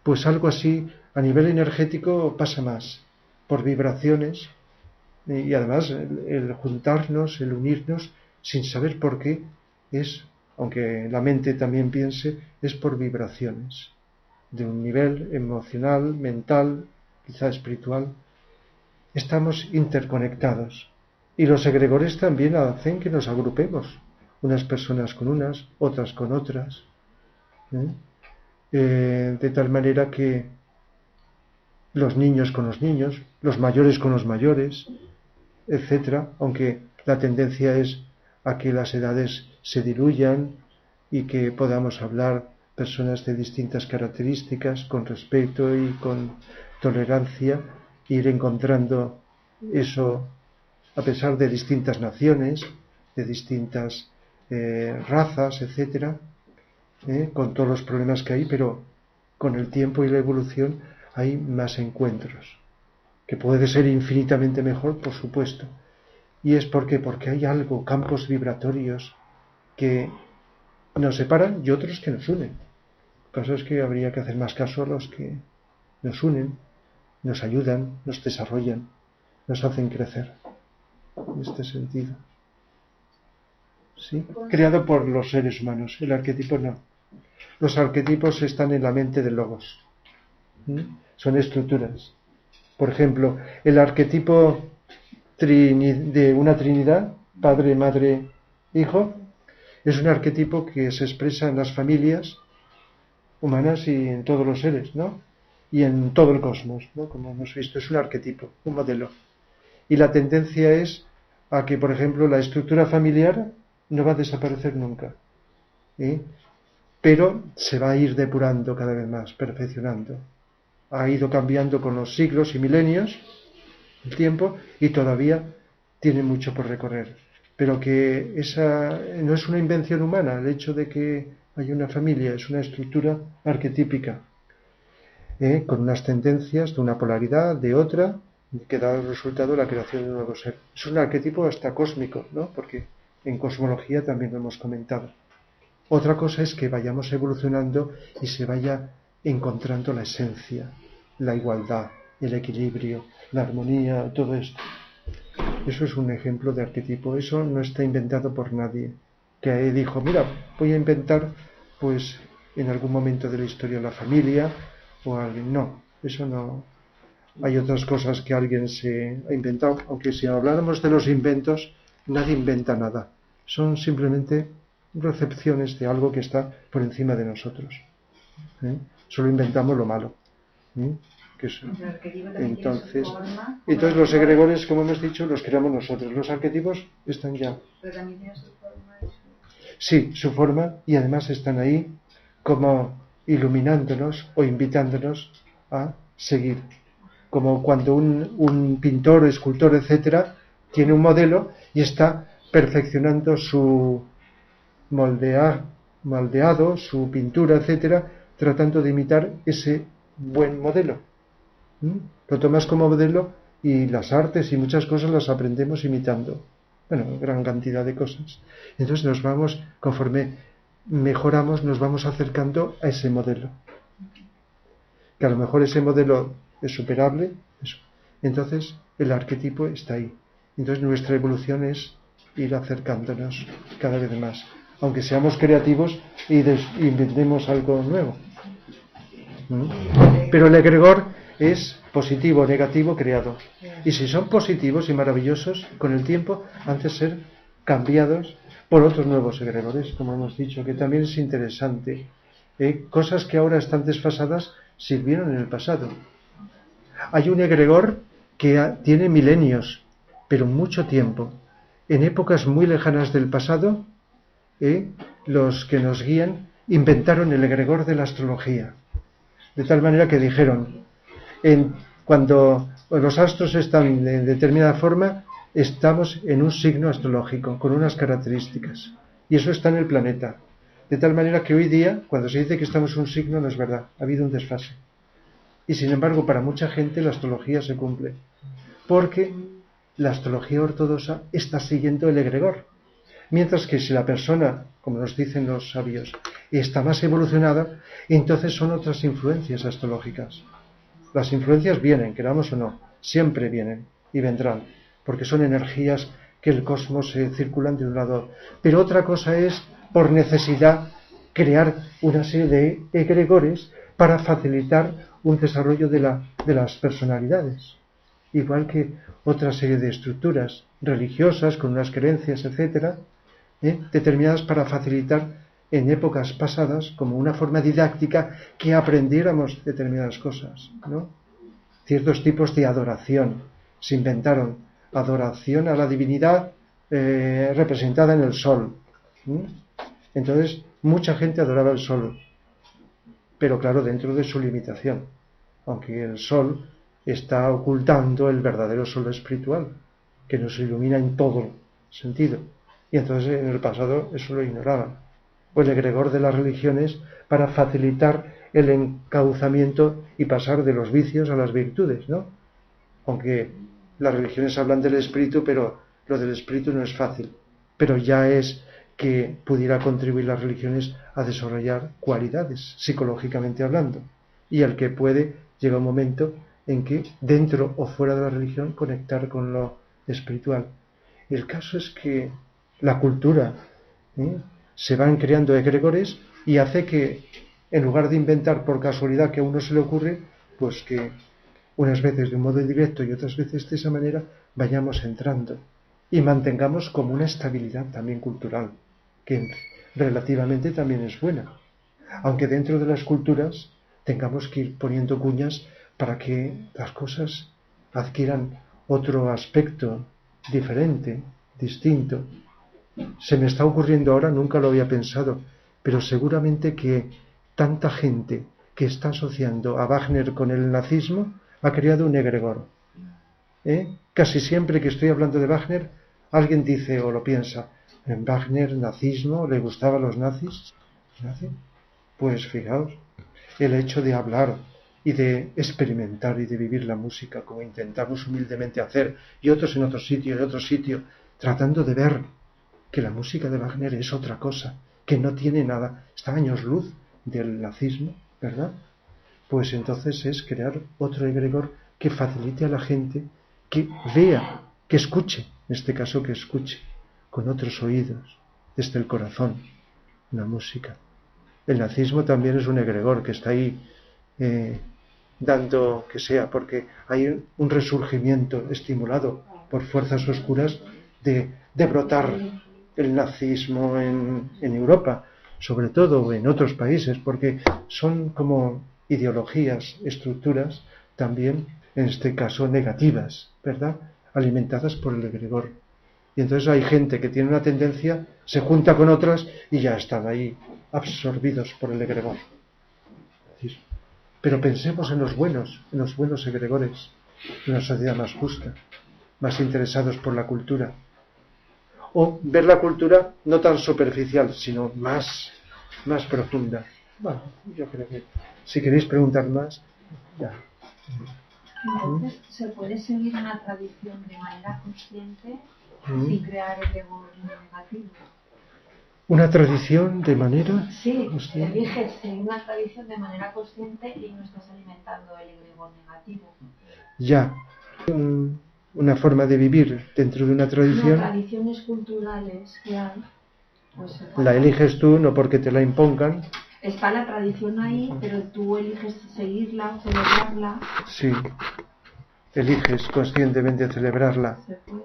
Pues algo así, a nivel energético, pasa más, por vibraciones, y además el juntarnos, el unirnos, sin saber por qué, aunque la mente también piense, es por vibraciones, de un nivel emocional, mental, quizá espiritual. Estamos interconectados. Y los egregores también hacen que nos agrupemos, unas personas con unas, otras con otras, de tal manera que los niños con los niños, los mayores con los mayores, etcétera, aunque la tendencia es a que las edades se diluyan y que podamos hablar personas de distintas características con respeto y con tolerancia, ir encontrando eso a pesar de distintas naciones, de distintas razas, etcétera, con todos los problemas que hay, pero con el tiempo y la evolución hay más encuentros, que puede ser infinitamente mejor, por supuesto. ¿Y es por qué? Porque hay algo, campos vibratorios que nos separan y otros que nos unen. El caso es que habría que hacer más caso a los que nos unen, nos ayudan, nos desarrollan, nos hacen crecer. En este sentido. ¿Sí? Creado por los seres humanos, el arquetipo no. Los arquetipos están en la mente del logos. Son estructuras. Por ejemplo, el arquetipo de una trinidad, Padre, Madre, Hijo, es un arquetipo que se expresa en las familias humanas y en todos los seres, ¿no? Y en todo el cosmos, ¿no? Como hemos visto, es un arquetipo, un modelo. Y la tendencia es a que, por ejemplo, la estructura familiar no va a desaparecer nunca, pero se va a ir depurando cada vez más, perfeccionando. Ha ido cambiando con los siglos y milenios el tiempo y todavía tiene mucho por recorrer. Pero que esa no es una invención humana, el hecho de que haya una familia, es una estructura arquetípica, con unas tendencias de una polaridad, de otra, que da el resultado de la creación de un nuevo ser. Es un arquetipo hasta cósmico, ¿no? Porque en cosmología también lo hemos comentado. Otra cosa es que vayamos evolucionando y se vaya encontrando la esencia, la igualdad, el equilibrio, la armonía, todo esto. Eso es un ejemplo de arquetipo. Eso no está inventado por nadie que dijo, mira, voy a inventar pues en algún momento de la historia la familia o alguien. No, eso no. Hay otras cosas que alguien se ha inventado, aunque si habláramos de los inventos, nadie inventa nada. Son simplemente recepciones de algo que está por encima de nosotros. Solo inventamos lo malo. Que es, entonces los egregores, como hemos dicho, los creamos nosotros. Los arquetipos están ya. Pero también tiene su forma. Sí, su forma, y además están ahí como iluminándonos o invitándonos a seguir. Como cuando un pintor, escultor, etcétera, tiene un modelo y está perfeccionando su moldeado, su pintura, etcétera, tratando de imitar ese buen modelo. Lo tomas como modelo y las artes y muchas cosas las aprendemos imitando. Bueno, gran cantidad de cosas. Entonces nos vamos, conforme mejoramos, nos vamos acercando a ese modelo. Que a lo mejor ese modelo es superable, eso. Entonces el arquetipo está ahí. Entonces nuestra evolución es ir acercándonos cada vez más. Aunque seamos creativos y inventemos algo nuevo. Pero el egregor es positivo, negativo, creado. Y si son positivos y maravillosos, con el tiempo han de ser cambiados por otros nuevos egregores, como hemos dicho, que también es interesante. Cosas que ahora están desfasadas sirvieron en el pasado. Hay un egregor que tiene milenios, pero mucho tiempo. En épocas muy lejanas del pasado, los que nos guían inventaron el egregor de la astrología. De tal manera que dijeron, cuando los astros están de determinada forma, estamos en un signo astrológico, con unas características. Y eso está en el planeta. De tal manera que hoy día, cuando se dice que estamos en un signo, no es verdad. Ha habido un desfase. Y sin embargo, para mucha gente la astrología se cumple. Porque la astrología ortodoxa está siguiendo el egregor. Mientras que si la persona, como nos dicen los sabios, está más evolucionada, entonces son otras influencias astrológicas. Las influencias vienen, queramos o no, siempre vienen y vendrán, porque son energías que el cosmos se circulan de un lado. Pero otra cosa es, por necesidad, crear una serie de egregores para facilitar un desarrollo de las personalidades. Igual que otra serie de estructuras religiosas, con unas creencias, etcétera, determinadas para facilitar en épocas pasadas, como una forma didáctica, que aprendiéramos determinadas cosas, ¿no? Ciertos tipos de adoración. Se inventaron adoración a la divinidad representada en el sol. Entonces, mucha gente adoraba el sol, pero claro, dentro de su limitación, aunque el sol está ocultando el verdadero sol espiritual, que nos ilumina en todo sentido. Y entonces en el pasado eso lo ignoraban. O el egregor de las religiones para facilitar el encauzamiento y pasar de los vicios a las virtudes, ¿no? Aunque las religiones hablan del espíritu, pero lo del espíritu no es fácil. Pero ya es que pudiera contribuir las religiones a desarrollar cualidades, psicológicamente hablando. Y el que puede, llega un momento en que, dentro o fuera de la religión, conectar con lo espiritual. El caso es que la cultura se van creando egregores y hace que, en lugar de inventar por casualidad que a uno se le ocurre, pues que unas veces de un modo directo y otras veces de esa manera vayamos entrando y mantengamos como una estabilidad también cultural, que relativamente también es buena, aunque dentro de las culturas tengamos que ir poniendo cuñas para que las cosas adquieran otro aspecto diferente, distinto. Se me está ocurriendo ahora, nunca lo había pensado, pero seguramente que tanta gente que está asociando a Wagner con el nazismo ha creado un egregor. Casi siempre que estoy hablando de Wagner, alguien dice o lo piensa, en Wagner, nazismo, ¿le gustaban los nazis? Pues fijaos, el hecho de hablar y de experimentar y de vivir la música como intentamos humildemente hacer, y otros en otro sitio, tratando de ver que la música de Wagner es otra cosa, que no tiene nada, está a años luz del nazismo, ¿verdad? Pues entonces es crear otro egregor que facilite a la gente que vea, que escuche, en este caso que escuche, con otros oídos, desde el corazón, la música. El nazismo también es un egregor que está ahí dando que sea, porque hay un resurgimiento estimulado por fuerzas oscuras de brotar el nazismo en Europa, sobre todo en otros países, porque son como ideologías, estructuras también, en este caso negativas, ¿verdad?, alimentadas por el egregor. Y entonces hay gente que tiene una tendencia, se junta con otras y ya están ahí absorbidos por el egregor. Pero pensemos en los buenos egregores, en una sociedad más justa, más interesados por la cultura. O ver la cultura no tan superficial, sino más profunda. Bueno, yo creo que si queréis preguntar más, ya. Entonces, ¿se puede seguir una tradición de manera consciente sin crear egregor negativo? ¿Una tradición de manera? Sí, eliges seguir una tradición de manera consciente y no estás alimentando el egregor negativo. Ya. Una forma de vivir dentro de una tradición. No, tradiciones culturales que hay. Pues, la eliges tú, no porque te la impongan. Está la tradición ahí, pero tú eliges seguirla, celebrarla. Sí, eliges conscientemente celebrarla. ¿Se puede?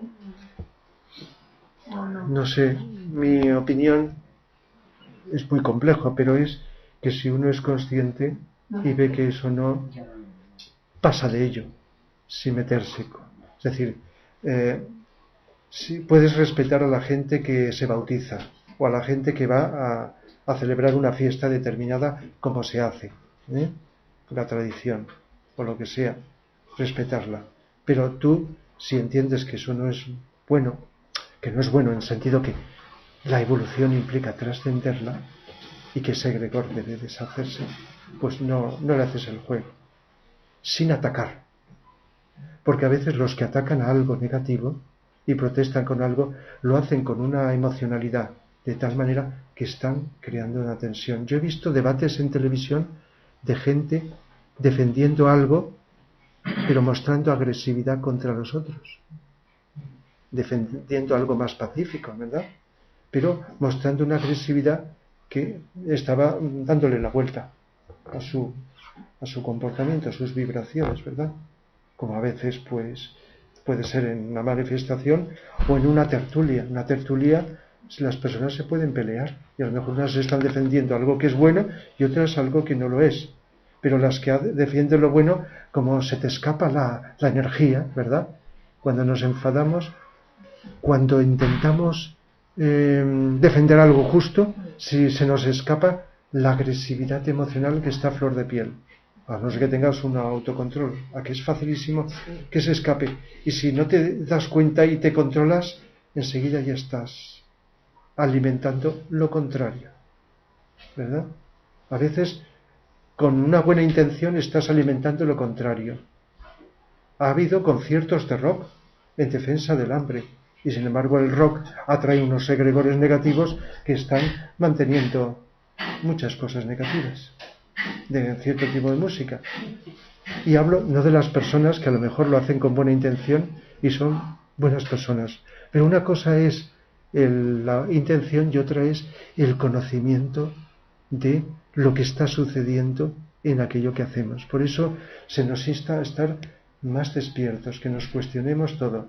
¿O no? No sé, mi opinión es muy complejo, pero es que si uno es consciente y ve que eso no, pasa de ello, sin meterse. Es decir, si puedes respetar a la gente que se bautiza o a la gente que va a celebrar una fiesta determinada como se hace, la tradición o lo que sea, respetarla. Pero tú, si entiendes que eso no es bueno, que no es bueno en el sentido que la evolución implica trascenderla y que ese egregor debe deshacerse, pues no le haces el juego, sin atacar. Porque a veces los que atacan a algo negativo y protestan con algo, lo hacen con una emocionalidad de tal manera que están creando una tensión. Yo he visto debates en televisión de gente defendiendo algo, pero mostrando agresividad contra los otros, defendiendo algo más pacífico, ¿verdad?, pero mostrando una agresividad que estaba dándole la vuelta a su comportamiento, a sus vibraciones, ¿verdad?, como a veces pues puede ser en una manifestación o en una tertulia. Una tertulia, las personas se pueden pelear y a lo mejor unas están defendiendo algo que es bueno y otras algo que no lo es, pero las que defienden lo bueno, como se te escapa la energía, ¿verdad?, cuando nos enfadamos, cuando intentamos defender algo justo, si se nos escapa la agresividad emocional que está a flor de piel, a no ser que tengas un autocontrol, a que es facilísimo que se escape, y si no te das cuenta y te controlas, enseguida ya estás alimentando lo contrario, ¿verdad? A veces con una buena intención estás alimentando lo contrario. Ha habido conciertos de rock en defensa del hambre, y sin embargo el rock atrae unos egregores negativos que están manteniendo muchas cosas negativas de cierto tipo de música. Y hablo no de las personas que a lo mejor lo hacen con buena intención y son buenas personas, pero una cosa es la intención y otra es el conocimiento de lo que está sucediendo en aquello que hacemos. Por eso se nos insta a estar más despiertos, que nos cuestionemos todo.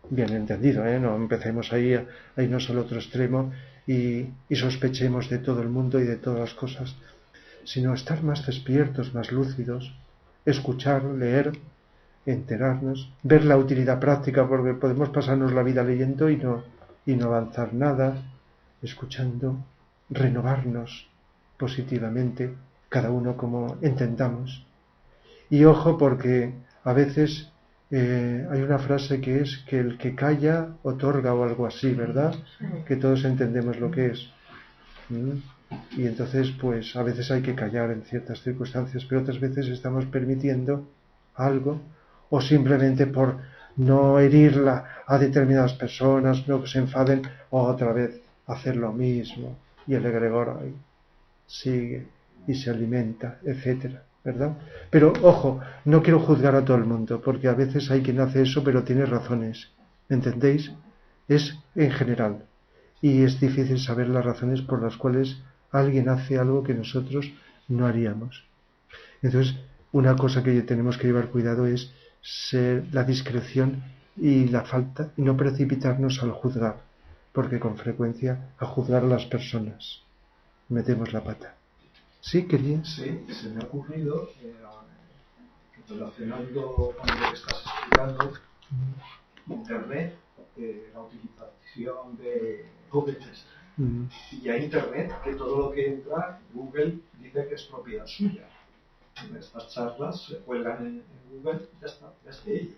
Bien entendido, no empecemos ahí a irnos al otro extremo y sospechemos de todo el mundo y de todas las cosas, sino estar más despiertos, más lúcidos, escuchar, leer, enterarnos, ver la utilidad práctica, porque podemos pasarnos la vida leyendo y no avanzar nada, escuchando, renovarnos positivamente, cada uno como entendamos. Y ojo, porque a veces hay una frase que es que el que calla otorga o algo así, ¿verdad? Que todos entendemos lo que es. Y entonces, pues a veces hay que callar en ciertas circunstancias, pero otras veces estamos permitiendo algo, o simplemente por no herirla a determinadas personas, no que se enfaden, o otra vez hacer lo mismo. Y el egregor ahí sigue y se alimenta, etcétera, ¿verdad? Pero ojo, no quiero juzgar a todo el mundo, porque a veces hay quien hace eso, pero tiene razones, ¿entendéis? Es en general, y es difícil saber las razones por las cuales alguien hace algo que nosotros no haríamos. Entonces, una cosa que tenemos que llevar cuidado es la discreción y la falta, y no precipitarnos al juzgar, porque con frecuencia a juzgar a las personas metemos la pata. ¿Sí querías? Sí, se me ha ocurrido, relacionando con lo que estás explicando, Internet, la utilización de Google. Y a Internet, que todo lo que entra, Google dice que es propiedad suya. Estas charlas se cuelgan en Google y ya está, ya es de ellos.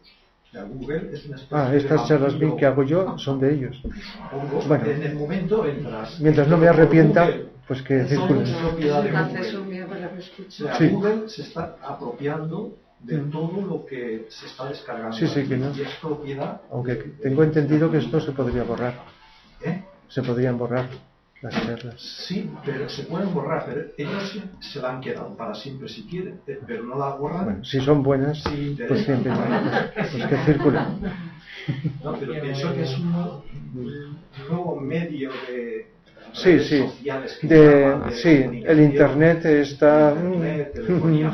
O sea, Google es una especie estas charlas que hago yo son de ellos. Bueno, en el momento entras. Mientras no me arrepienta, pues que circule. Es propiedad de Google. O sea, sí. Google se está apropiando de todo lo que se está descargando. Sí, que no. Y es propiedad. Aunque tengo entendido que esto se podría borrar. Se podrían borrar las charlas. Sí, pero se pueden borrar, pero ellos se la han quedado para siempre si quieren, pero no la borran. Bueno, si son buenas, pues siempre pues que circulen. No, pero pienso que es un nuevo medio de sociales sí, el Internet está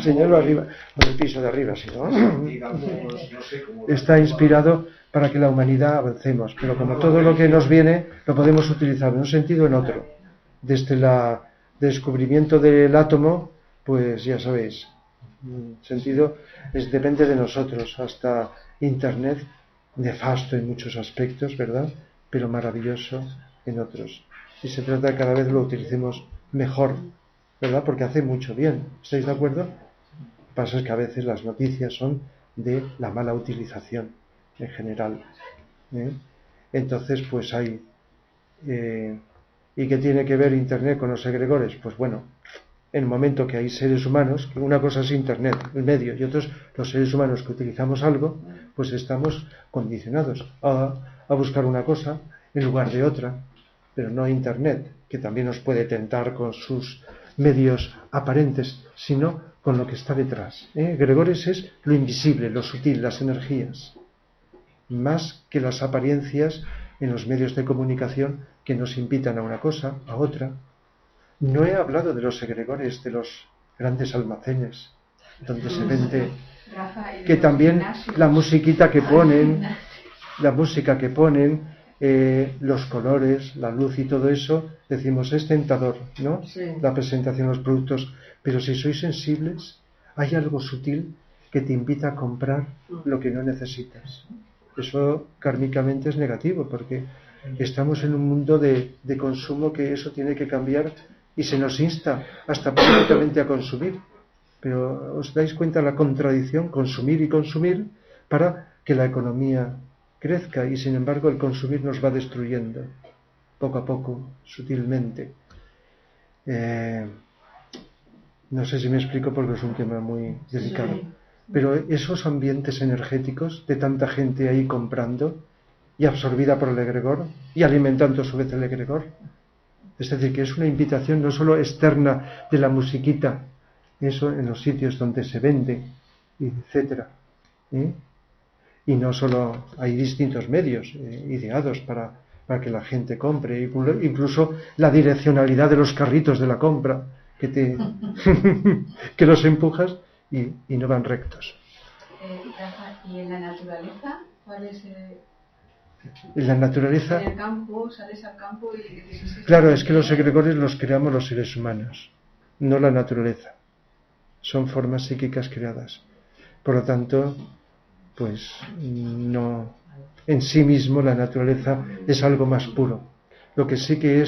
señalo arriba, en el piso de arriba, sí, ¿no? Digamos, no sé cómo está inspirado para que la humanidad avancemos, pero como todo lo que nos viene lo podemos utilizar en un sentido o en otro. Desde el descubrimiento del átomo, pues ya sabéis, sentido depende de nosotros, hasta Internet, nefasto en muchos aspectos, ¿verdad? Pero maravilloso en otros. Y se trata de que cada vez lo utilicemos mejor, ¿verdad? Porque hace mucho bien. ¿Estáis de acuerdo? Lo que pasa es que a veces las noticias son de la mala utilización en general. Entonces, pues hay... ¿Y qué tiene que ver Internet con los egregores? Pues bueno, en el momento que hay seres humanos, que una cosa es Internet, el medio, y otros los seres humanos que utilizamos algo, pues estamos condicionados a buscar una cosa en lugar de otra, pero no Internet, que también nos puede tentar con sus medios aparentes, sino con lo que está detrás. Egregores es lo invisible, lo sutil, las energías, más que las apariencias en los medios de comunicación que nos invitan a una cosa, a otra. No he hablado de los egregores, de los grandes almacenes, donde se vende, que también la musiquita que ponen, los colores, la luz y todo eso, decimos, es tentador, ¿no? Sí. La presentación de los productos, pero si sois sensibles, hay algo sutil que te invita a comprar lo que no necesitas. Eso kármicamente es negativo, porque estamos en un mundo de consumo que eso tiene que cambiar y se nos insta hasta prácticamente a consumir. Pero ¿os dais cuenta la contradicción? Consumir y consumir para que la economía crezca, y sin embargo el consumir nos va destruyendo poco a poco, sutilmente. No sé si me explico porque es un tema muy delicado. Sí. Pero esos ambientes energéticos de tanta gente ahí comprando y absorbida por el egregor y alimentando a su vez el egregor, es decir, que es una invitación no solo externa de la musiquita, eso en los sitios donde se vende, etcétera, y no solo hay distintos medios ideados para para que la gente compre, incluso la direccionalidad de los carritos de la compra, que los empujas y no van rectos. ¿Y en la naturaleza? ¿Cuál es En la naturaleza... En el campo, sales al campo y... Claro, es que los egregores los creamos los seres humanos, no la naturaleza. Son formas psíquicas creadas. Por lo tanto, pues no... En sí mismo la naturaleza es algo más puro. Lo que sí que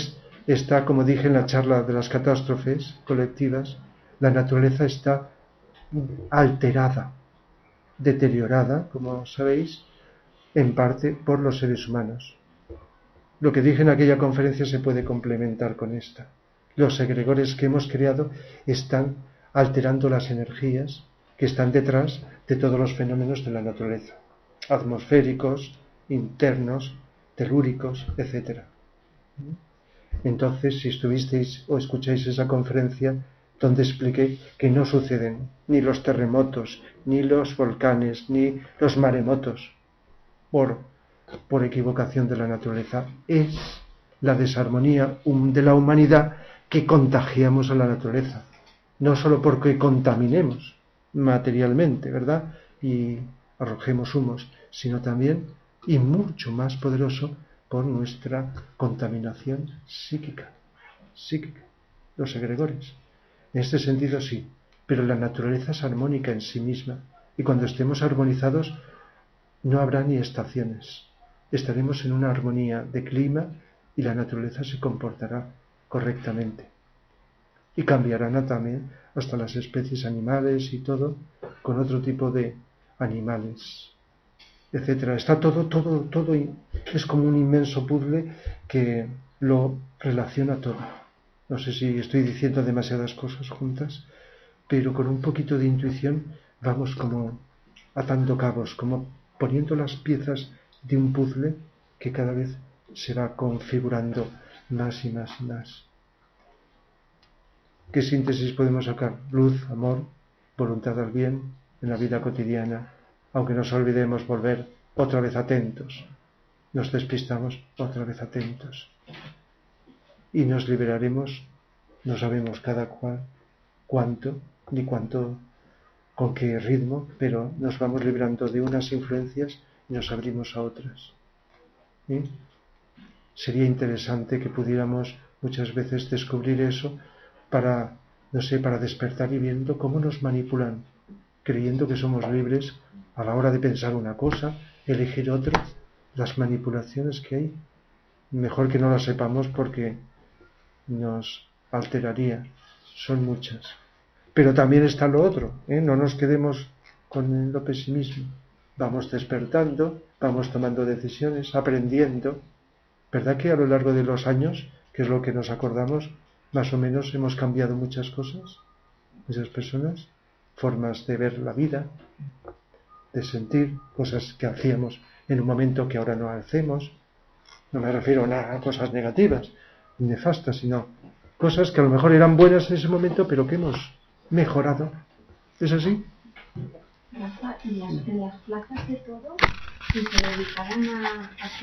está, como dije en la charla de las catástrofes colectivas, la naturaleza está alterada, deteriorada, como sabéis, en parte por los seres humanos. Lo que dije en aquella conferencia se puede complementar con esta. Los egregores que hemos creado están alterando las energías que están detrás de todos los fenómenos de la naturaleza, atmosféricos, internos, telúricos, etc. Entonces, si estuvisteis o escucháis esa conferencia donde expliqué que no suceden ni los terremotos, ni los volcanes, ni los maremotos por equivocación de la naturaleza, es la desarmonía de la humanidad que contagiamos a la naturaleza, no solo porque contaminemos materialmente, ¿verdad?, y arrojemos humos, sino también, y mucho más poderoso, por nuestra contaminación psíquica, los egregores. En este sentido sí, pero la naturaleza es armónica en sí misma, y cuando estemos armonizados no habrá ni estaciones. Estaremos en una armonía de clima y la naturaleza se comportará correctamente. Y cambiarán también hasta las especies animales y todo, con otro tipo de animales, etcétera. Está todo es como un inmenso puzzle que lo relaciona todo. No sé si estoy diciendo demasiadas cosas juntas, pero con un poquito de intuición vamos como atando cabos, como poniendo las piezas de un puzzle que cada vez se va configurando más y más y más. ¿Qué síntesis podemos sacar? Luz, amor, voluntad al bien en la vida cotidiana, aunque nos olvidemos volver otra vez atentos. Nos despistamos otra vez atentos. Y nos liberaremos, no sabemos cada cual cuánto, ni cuánto, con qué ritmo, pero nos vamos librando de unas influencias y nos abrimos a otras. ¿Sí? Sería interesante que pudiéramos muchas veces descubrir eso para, no sé, para despertar y viendo cómo nos manipulan, creyendo que somos libres a la hora de pensar una cosa, elegir otra, las manipulaciones que hay. Mejor que no las sepamos porque nos alteraría. Son muchas. Pero también está lo otro, ¿eh? No nos quedemos con lo pesimismo. Vamos despertando, vamos tomando decisiones, aprendiendo. ¿Verdad que a lo largo de los años, que es lo que nos acordamos, más o menos hemos cambiado muchas cosas? Muchas personas, formas de ver la vida, de sentir, cosas que hacíamos en un momento que ahora no hacemos. No me refiero a cosas negativas, nefastas, sino cosas que a lo mejor eran buenas en ese momento, pero que hemos mejorado. ¿Es así? Rafa, y en las plazas de todo, si se dedicaran a